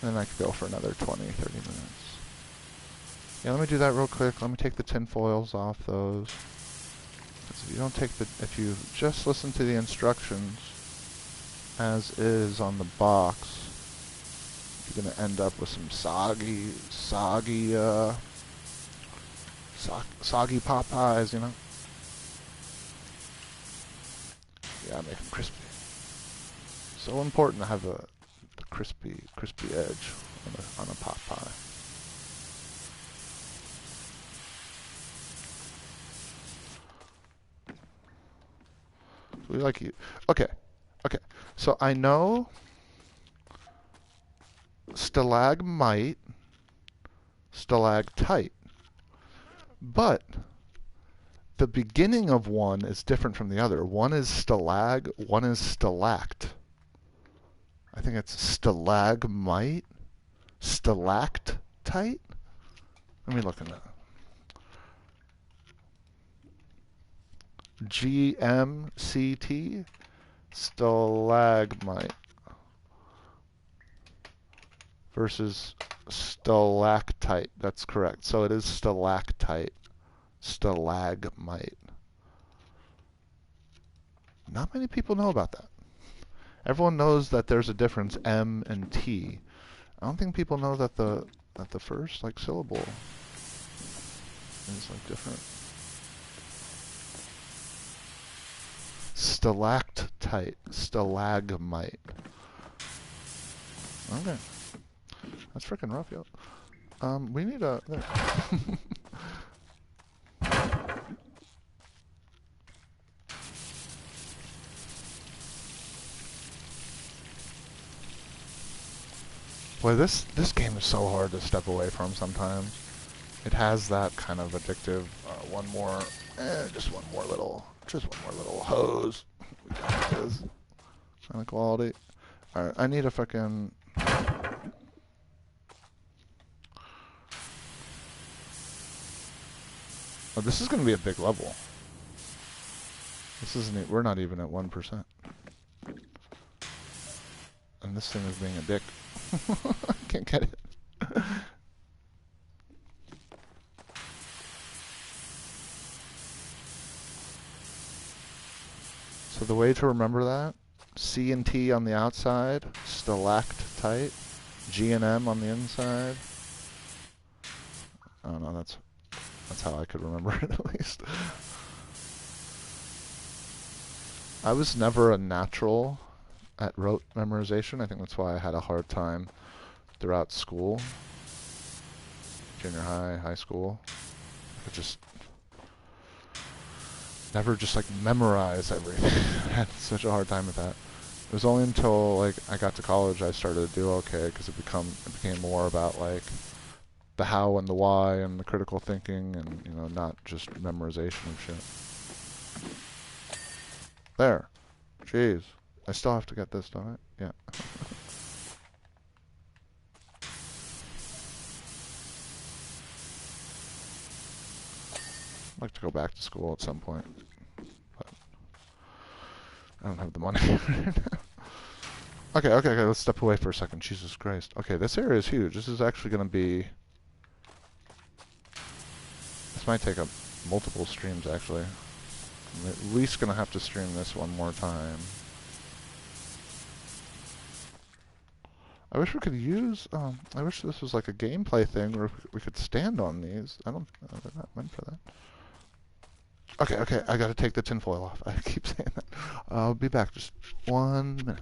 [SPEAKER 1] And then I could go for another 20, 30 minutes. Yeah, let me do that real quick. Let me take the tin foils off those. If you just listen to the instructions as is on the box, you're going to end up with some soggy pot pies, you know? Gotta make them crispy. So important to have the crispy edge on a pot pie. We like you. Okay. So I know stalagmite, stalactite, but the beginning of one is different from the other. One is stalag, one is stalact. I think it's stalagmite, stalactite. Let me look at that. GMCT, stalagmite versus stalactite. That's correct. So it is stalactite, stalagmite. Not many people know about that. Everyone knows that there's a difference, M and T. I don't think people know that the first like syllable is like different. Stalactite, stalagmite. Okay, that's freaking rough, yo. We need a. There. Boy, this game is so hard to step away from sometimes. It has that kind of addictive. Just one more little hose. We got this kind of quality. All right, I need a fucking. Oh, this is gonna be a big level. This isn't. We're not even at 1%. And this thing is being a dick. I can't get it. So the way to remember that, C and T on the outside, stalactite, G and M on the inside. Oh no, that's how I could remember it at least. I was never a natural at rote memorization. I think that's why I had a hard time throughout school. Junior high, high school. I just never just like memorize everything. I had such a hard time with that. It was only until like I got to college I started to do okay, because it became more about like the how and the why and the critical thinking, and not just memorization of shit. There. Jeez. I still have to get this, don't I? Yeah. I'd like to go back to school at some point, but I don't have the money right now. Okay, let's step away for a second. Jesus Christ. Okay, this area is huge. This is actually going to be... This might take up multiple streams, actually. I'm at least going to have to stream this one more time. I wish we could use... I wish this was like a gameplay thing where we could stand on these. They're not meant for that. Okay, I gotta take the tinfoil off. I keep saying that. I'll be back just 1 minute.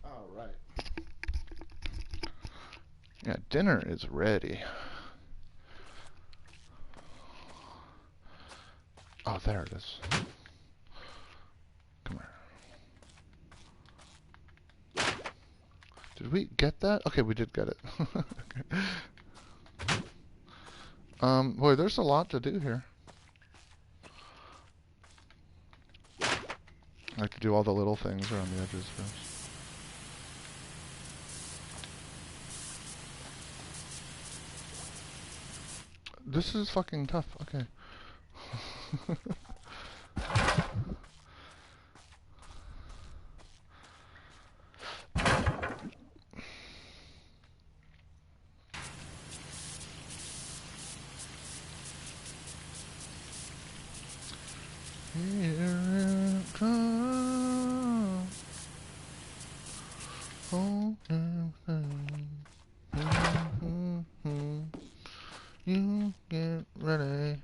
[SPEAKER 1] All right. Yeah, dinner is ready. Oh, there it is. Come here. Did we get that? Okay, we did get it. Okay. Boy, there's a lot to do here. I like to do all the little things around the edges first. This is fucking tough. Okay. Here it comes. Oh, you get ready.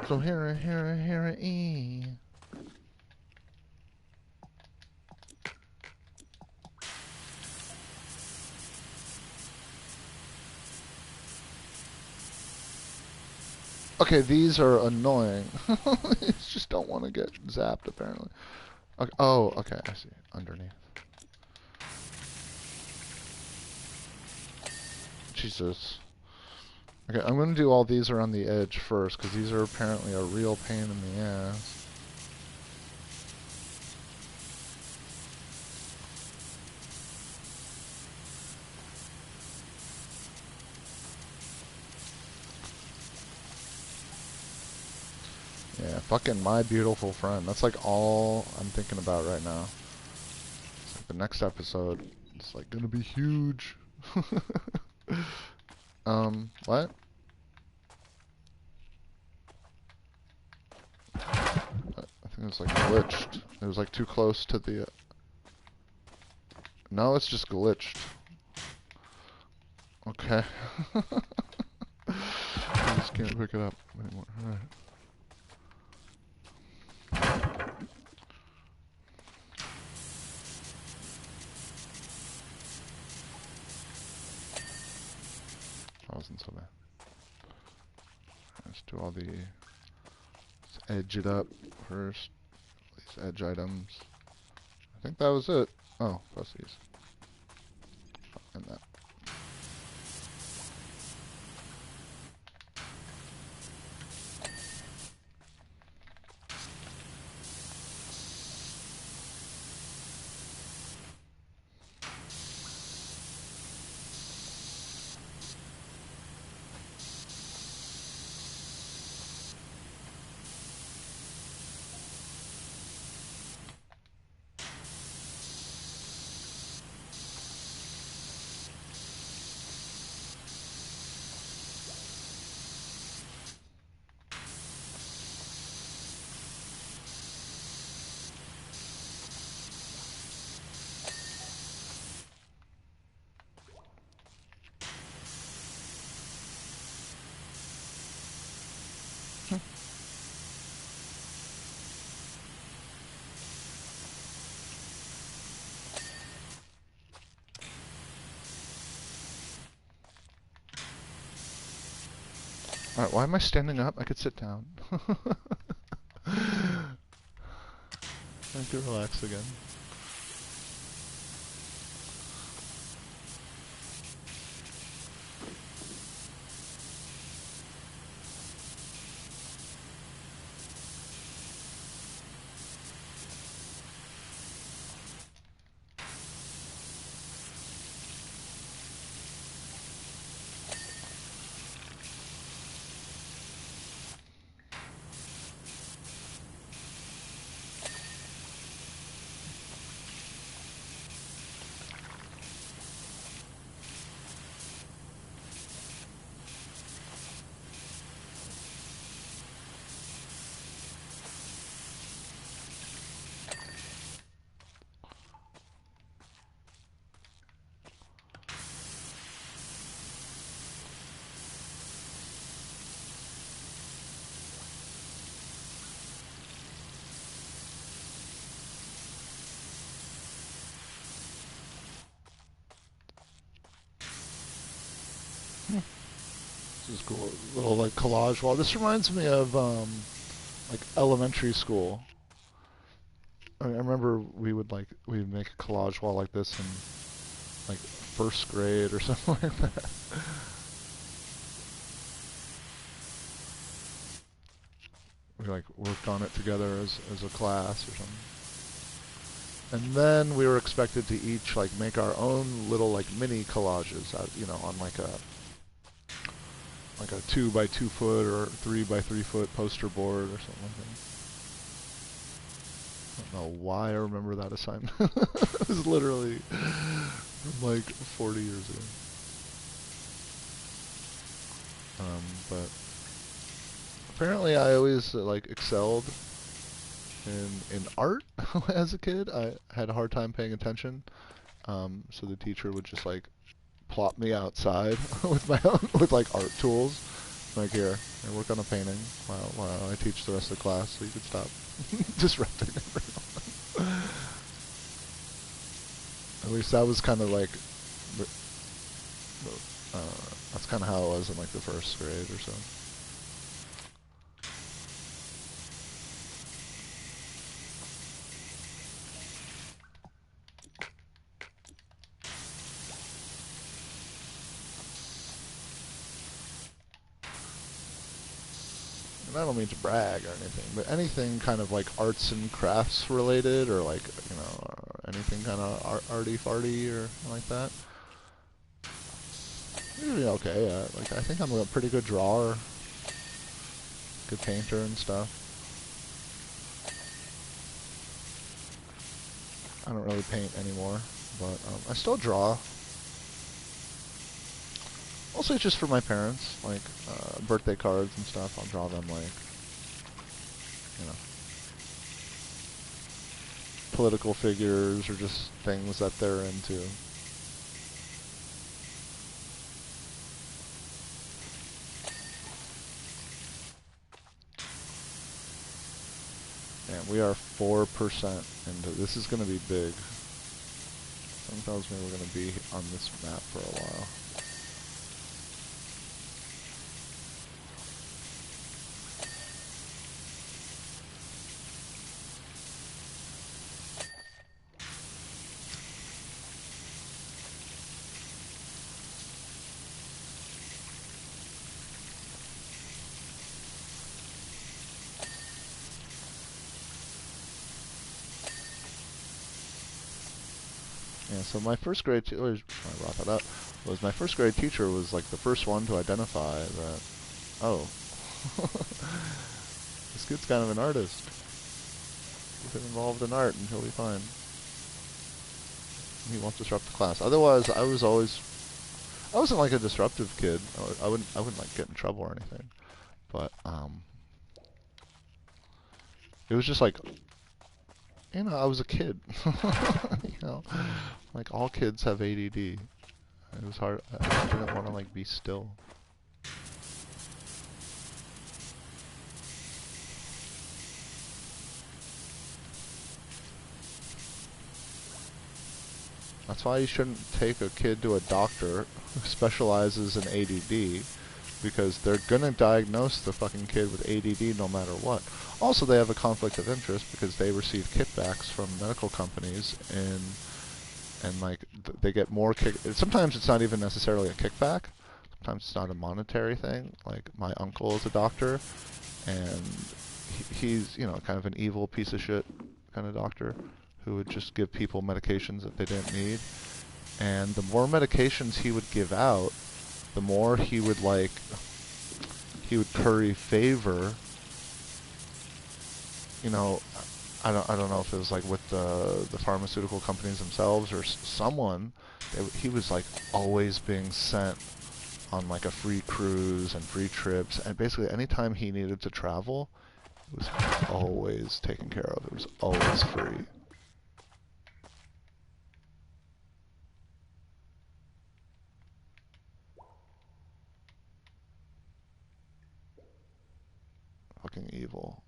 [SPEAKER 1] So here it is. Okay, these are annoying. Just don't want to get zapped, apparently. Okay. Oh, okay, I see. Underneath. Jesus. Okay, I'm going to do all these around the edge first, because these are apparently a real pain in the ass. Yeah, fucking my beautiful friend. That's like all I'm thinking about right now. It's like the next episode. It's like gonna be huge. What? I think it was like glitched. It was like too close to the... No, it's just glitched. Okay. I just can't pick it up anymore. Alright. That wasn't so bad. Let's do all the... Let's edge it up first. These edge items. I think that was it. Oh, plus these. And that. Alright, why am I standing up? I could sit down. I can relax again. This is cool. Little like collage wall. This reminds me of like elementary school. I remember we'd make a collage wall like this in like first grade or something like that. we like worked on it together as a class or something. And then we were expected to each like make our own little like mini collages, you know, on like a 2 by 2 foot or 3 by 3 foot poster board or something like that. I don't know why I remember that assignment. It was literally from like 40 years ago. But apparently I always like excelled in art as a kid. I had a hard time paying attention, so the teacher would just like plop me outside with my own with like art tools. Like here, I work on a painting while I teach the rest of the class, so you could stop disrupting everyone. At least that was kind of like, that's kind of how it was in like the first grade or so. And I don't mean to brag or anything, but anything kind of like arts and crafts related, or like, you know, anything kind of arty-farty or like that. Usually okay. Like I think I'm a pretty good drawer, good painter and stuff. I don't really paint anymore, but I still draw. Mostly just for my parents, like birthday cards and stuff. I'll draw them like, you know, political figures or just things that they're into. And we are 4% into this. Is going to be big. Something tells me we're going to be on this map for a while. Yeah, so my first grade teacher, I brought that up, was my first grade teacher was like the first one to identify that, oh, this kid's kind of an artist. Get involved in art and he'll be fine. He won't disrupt the class. Otherwise, I wasn't like a disruptive kid. I wouldn't like get in trouble or anything. But it was just like, you know, I was a kid. You know, like all kids have ADD. It was hard. I didn't want to like be still. That's why you shouldn't take a kid to a doctor who specializes in ADD, because they're gonna diagnose the fucking kid with ADD no matter what. Also, they have a conflict of interest because they receive kickbacks from medical companies, and like they get more sometimes it's not even necessarily a kickback. Sometimes it's not a monetary thing. Like my uncle is a doctor, and he's, you know, kind of an evil piece of shit kind of doctor who would just give people medications that they didn't need. And the more medications he would give out, the more he would curry favor. You know, I don't know if it was like with the pharmaceutical companies themselves or someone. He was like always being sent on like a free cruise and free trips, and basically anytime he needed to travel, it was always taken care of. It was always free. Fucking evil.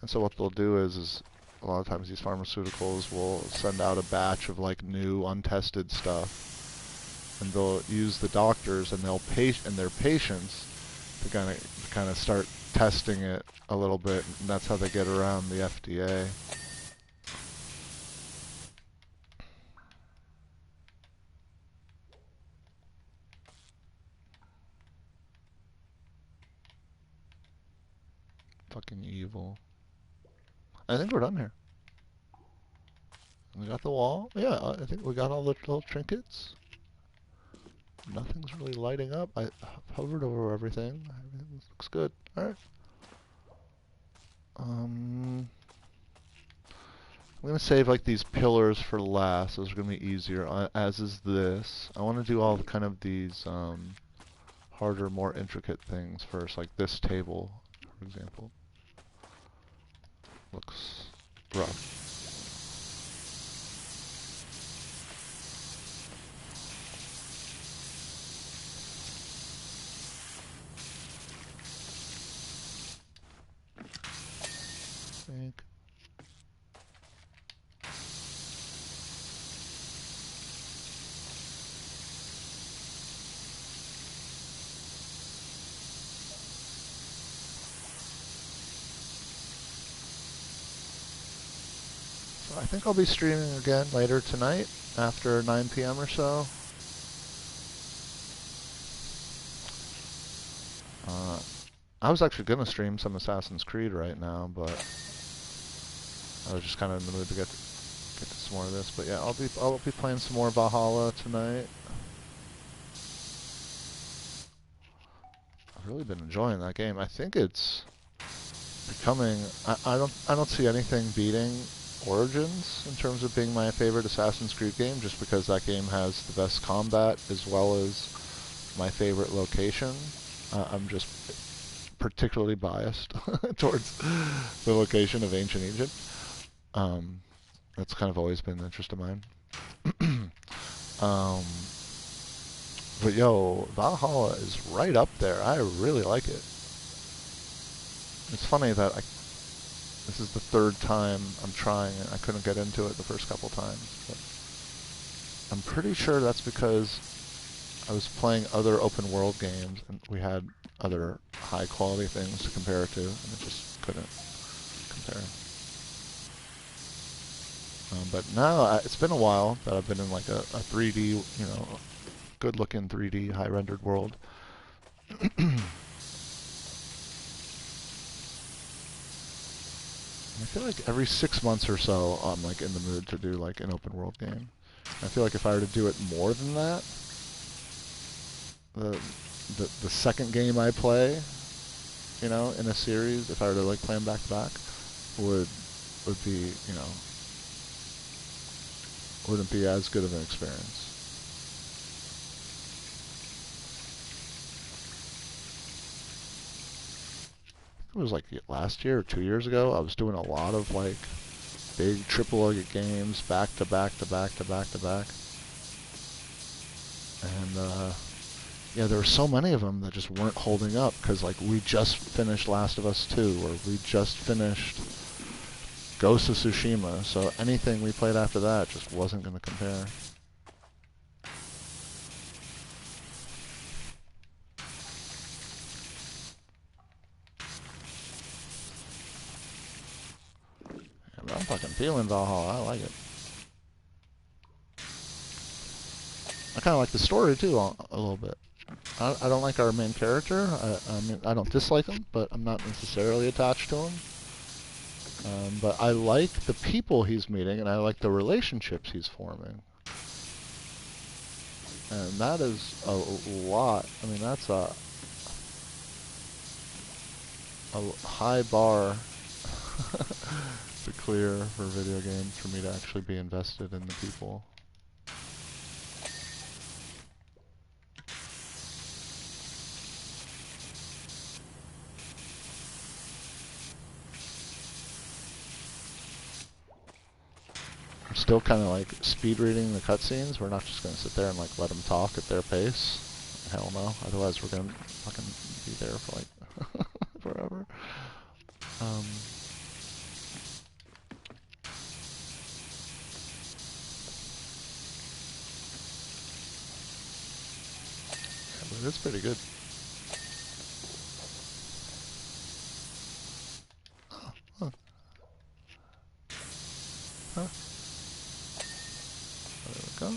[SPEAKER 1] And so what they'll do is a lot of times these pharmaceuticals will send out a batch of like new untested stuff, and they'll use the doctors and their patients to kind of start testing it a little bit, and that's how they get around the FDA. Fucking evil. I think we're done here. We got the wall. Yeah, I think we got all the little trinkets. Nothing's really lighting up. I hovered over everything. Everything looks good. Alright. I'm going to save like these pillars for last. Those are going to be easier, as is this. I want to do all the kind of these harder, more intricate things first, like this table, for example. Looks rough. Think. So I think I'll be streaming again later tonight after 9 p.m. or so. I was actually going to stream some Assassin's Creed right now, but I was just kind of in the mood to get to some more of this. But yeah, I'll be playing some more Valhalla tonight. I've really been enjoying that game. I think it's becoming. I don't see anything beating Origins in terms of being my favorite Assassin's Creed game, just because that game has the best combat as well as my favorite location. I'm just particularly biased towards the location of ancient Egypt. That's kind of always been an interest of mine. But yo, Valhalla is right up there. I really like it. It's funny that this is the third time I'm trying it. I couldn't get into it the first couple times, but I'm pretty sure that's because I was playing other open world games and we had other high quality things to compare it to, and I just couldn't compare. But now it's been a while that I've been in like a 3D, good looking 3D high rendered world. I feel like every 6 months or so I'm like in the mood to do like an open world game. I feel like if I were to do it more than that, the second game I play, in a series, if I were to like play them back to back, would be, wouldn't be as good of an experience. It was like last year or 2 years ago, I was doing a lot of like big triple-A games back to back to back to back to back. And yeah, there were so many of them that just weren't holding up because like we just finished Last of Us 2 or we just finished Ghost of Tsushima, so anything we played after that just wasn't going to compare. Yeah, but I'm fucking feeling Valhalla. I like it. I kind of like the story too a little bit. I don't like our main character. I mean, I don't dislike him, but I'm not necessarily attached to him. But I like the people he's meeting, and I like the relationships he's forming. And that is a lot. I mean, that's a high bar to clear for video games for me to actually be invested in the people. I'm still kind of like speed reading the cutscenes. We're not just going to sit there and like let them talk at their pace. Hell no. Otherwise we're going to fucking be there for like forever. Yeah, but it's pretty good. Huh. Huh. There we go.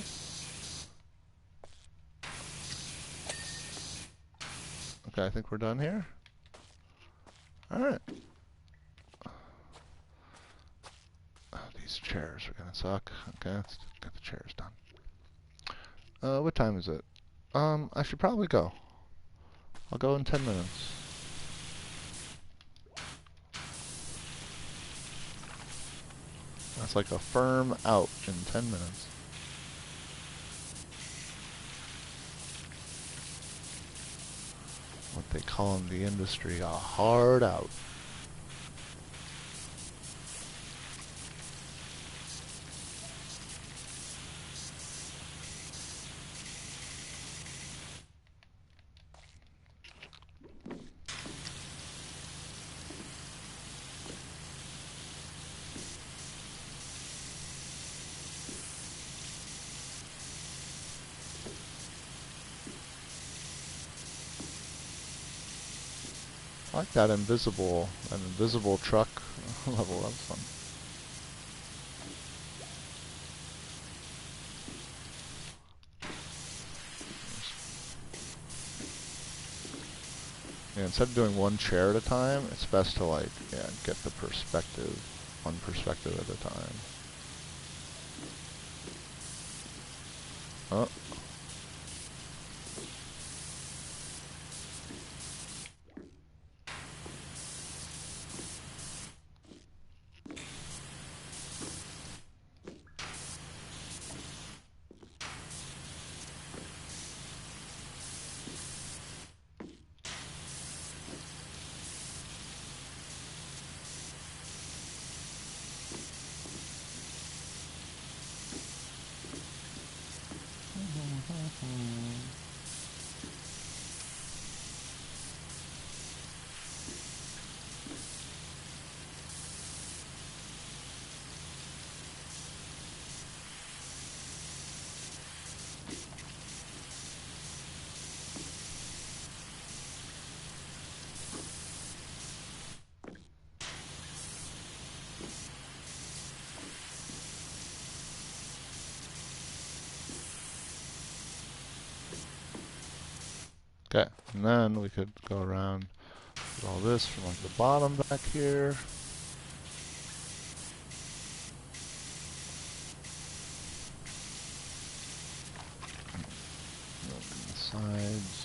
[SPEAKER 1] Okay, I think we're done here. Alright. these chairs are gonna suck. Okay, let's get the chairs done. What time is it? I should probably go. I'll go in 10 minutes. That's like a firm out in 10 minutes. What they call in the industry a hard out. I like that invisible truck level. That was fun. Yeah, instead of doing one chair at a time, it's best to like, yeah, get the perspective, one perspective at a time. Oh. Okay, and then we could go around with all this from like the bottom back here. Open the sides.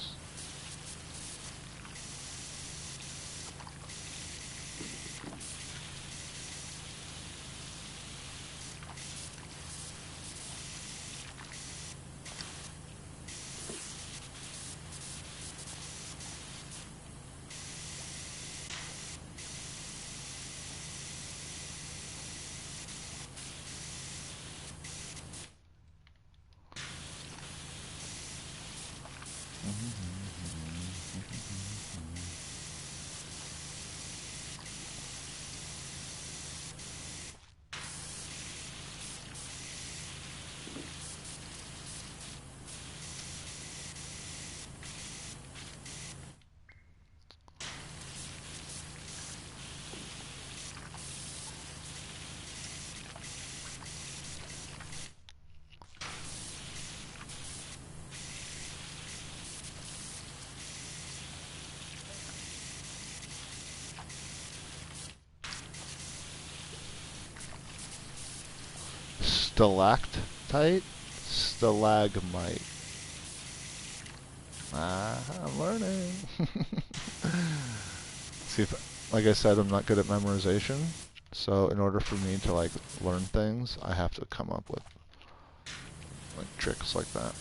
[SPEAKER 1] Stalactite? Stalagmite. I'm learning. See, like I said, I'm not good at memorization. So in order for me to like learn things, I have to come up with like tricks like that.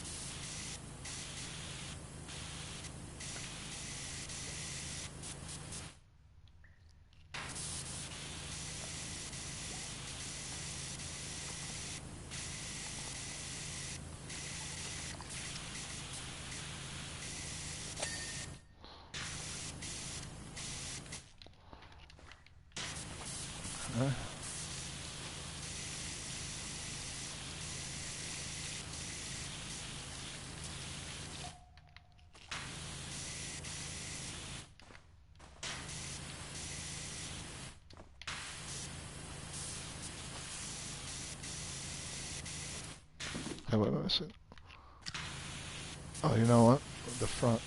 [SPEAKER 1] Hey, wait a second. Oh, you know what? The front.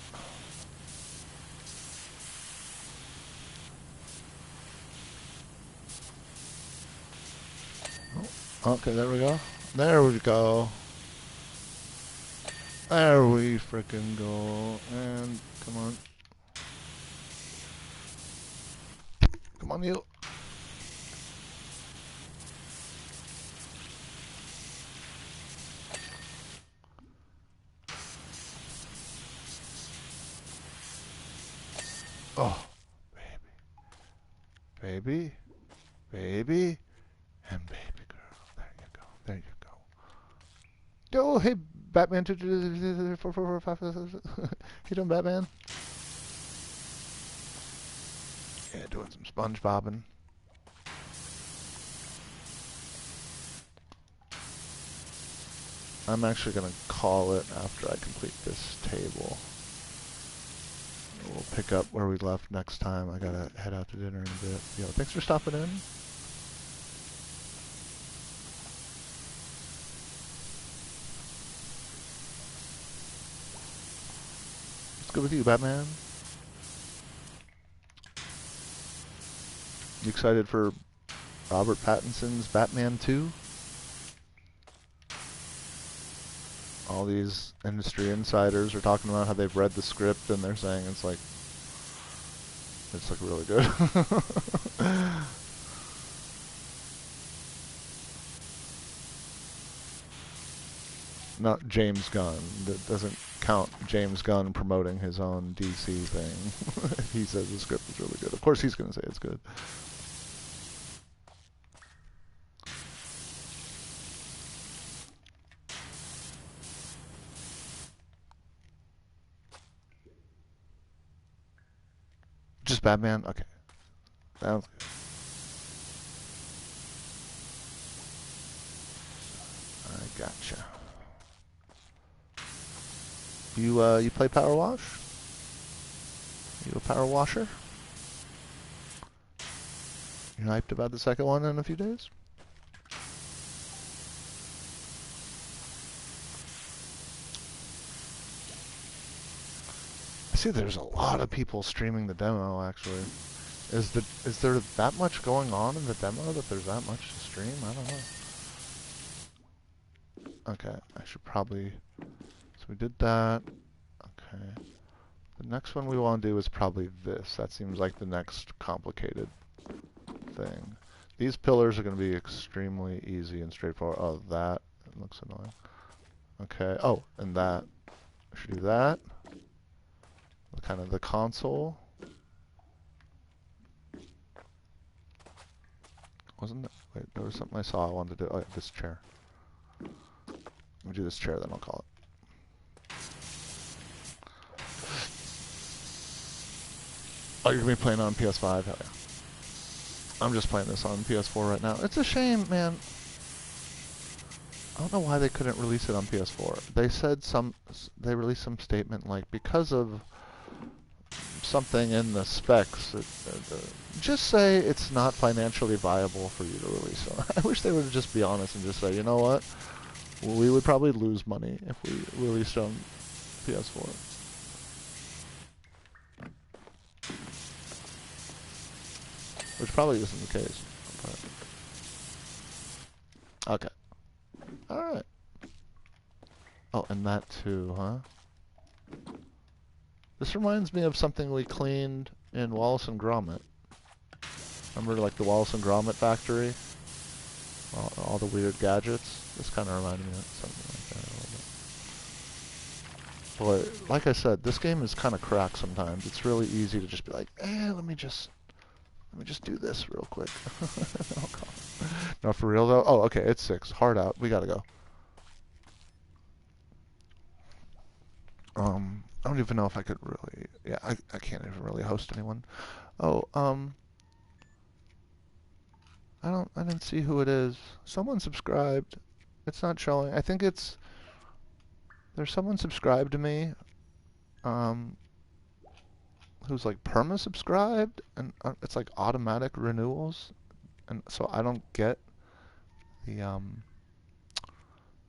[SPEAKER 1] Oh. Okay, there we go. There we go. There we frickin' go. And come on. Come on, you. Oh, baby. Baby. And baby girl. There you go. There you go. Oh, hey, Batman. You doing, Batman? Yeah, doing some Spongebobbing. I'm actually going to call it after I complete this table. We'll pick up where we left next time. I got to head out to dinner in a bit. Yo, thanks for stopping in. What's good with you, Batman? You excited for Robert Pattinson's Batman 2? All these industry insiders are talking about how they've read the script and they're saying it's like really good. Not James Gunn. That doesn't count James Gunn promoting his own DC thing. He says the script is really good. Of course he's going to say it's good. Just Batman? Okay. Sounds good. I gotcha. You play Powerwash? You a Power Washer? You hyped about the second one in a few days? I see there's a lot of people streaming the demo, actually. Is there that much going on in the demo that there's that much to stream? I don't know. Okay, I should probably... So we did that. Okay. The next one we want to do is probably this. That seems like the next complicated thing. These pillars are going to be extremely easy and straightforward. Oh, that looks annoying. Okay. Oh, and that. I should do that. Kind of the console. Wasn't that? Wait, there was something I saw I wanted to do. Oh, yeah, this chair. Let me do this chair, then I'll call it. Oh, you're going to be playing on PS5? Hell yeah. I'm just playing this on PS4 right now. It's a shame, man. I don't know why they couldn't release it on PS4. They said they released some statement like, because of something in the specs, just say it's not financially viable for you to release it. I wish they would just be honest and just say, you know what? We would probably lose money if we released on PS4. Which probably isn't the case. But... Okay. Alright. Oh, and that too, huh? This reminds me of something we cleaned in Wallace and Gromit. Remember, like, the Wallace and Gromit factory? All the weird gadgets? This kind of reminded me of something like that a little bit. But, like I said, this game is kind of cracked sometimes. It's really easy to just be like, let me just do this real quick. No, for real, though? Oh, okay, it's 6. Hard out. We gotta go. I don't even know if I could really... Yeah, I can't even really host anyone. Oh, I didn't see who it is. Someone subscribed. It's not showing. I think it's... There's someone subscribed to me, who's like perma-subscribed, and it's like automatic renewals, and so I don't get the,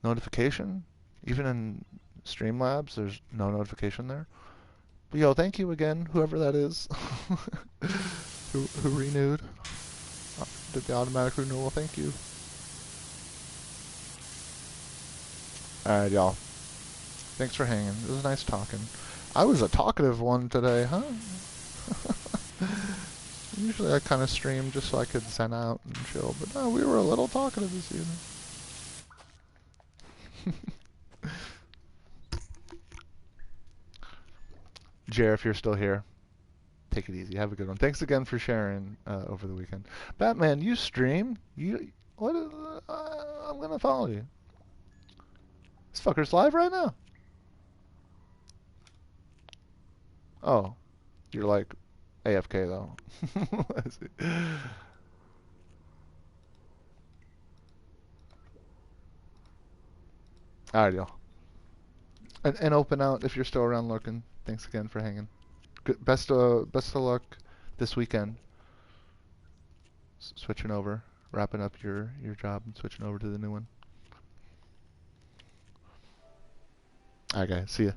[SPEAKER 1] notification. Even in Streamlabs, there's no notification there. But yo, thank you again, whoever that is, who renewed, did the automatic renewal. Thank you. Alright, y'all. Thanks for hanging. It was nice talking. I was a talkative one today, huh? Usually I kind of stream just so I could zen out and chill, but no, we were a little talkative this evening. Jer, if you're still here, take it easy. Have a good one. Thanks again for sharing over the weekend. Batman, you stream? You what? I'm gonna follow you. This fucker's live right now. Oh, you're like AFK though. I see. Alright, y'all. And open out if you're still around lurking. Thanks again for hanging. Good, best of luck this weekend. Switching over, wrapping up your job and switching over to the new one. Alright, guys. See ya.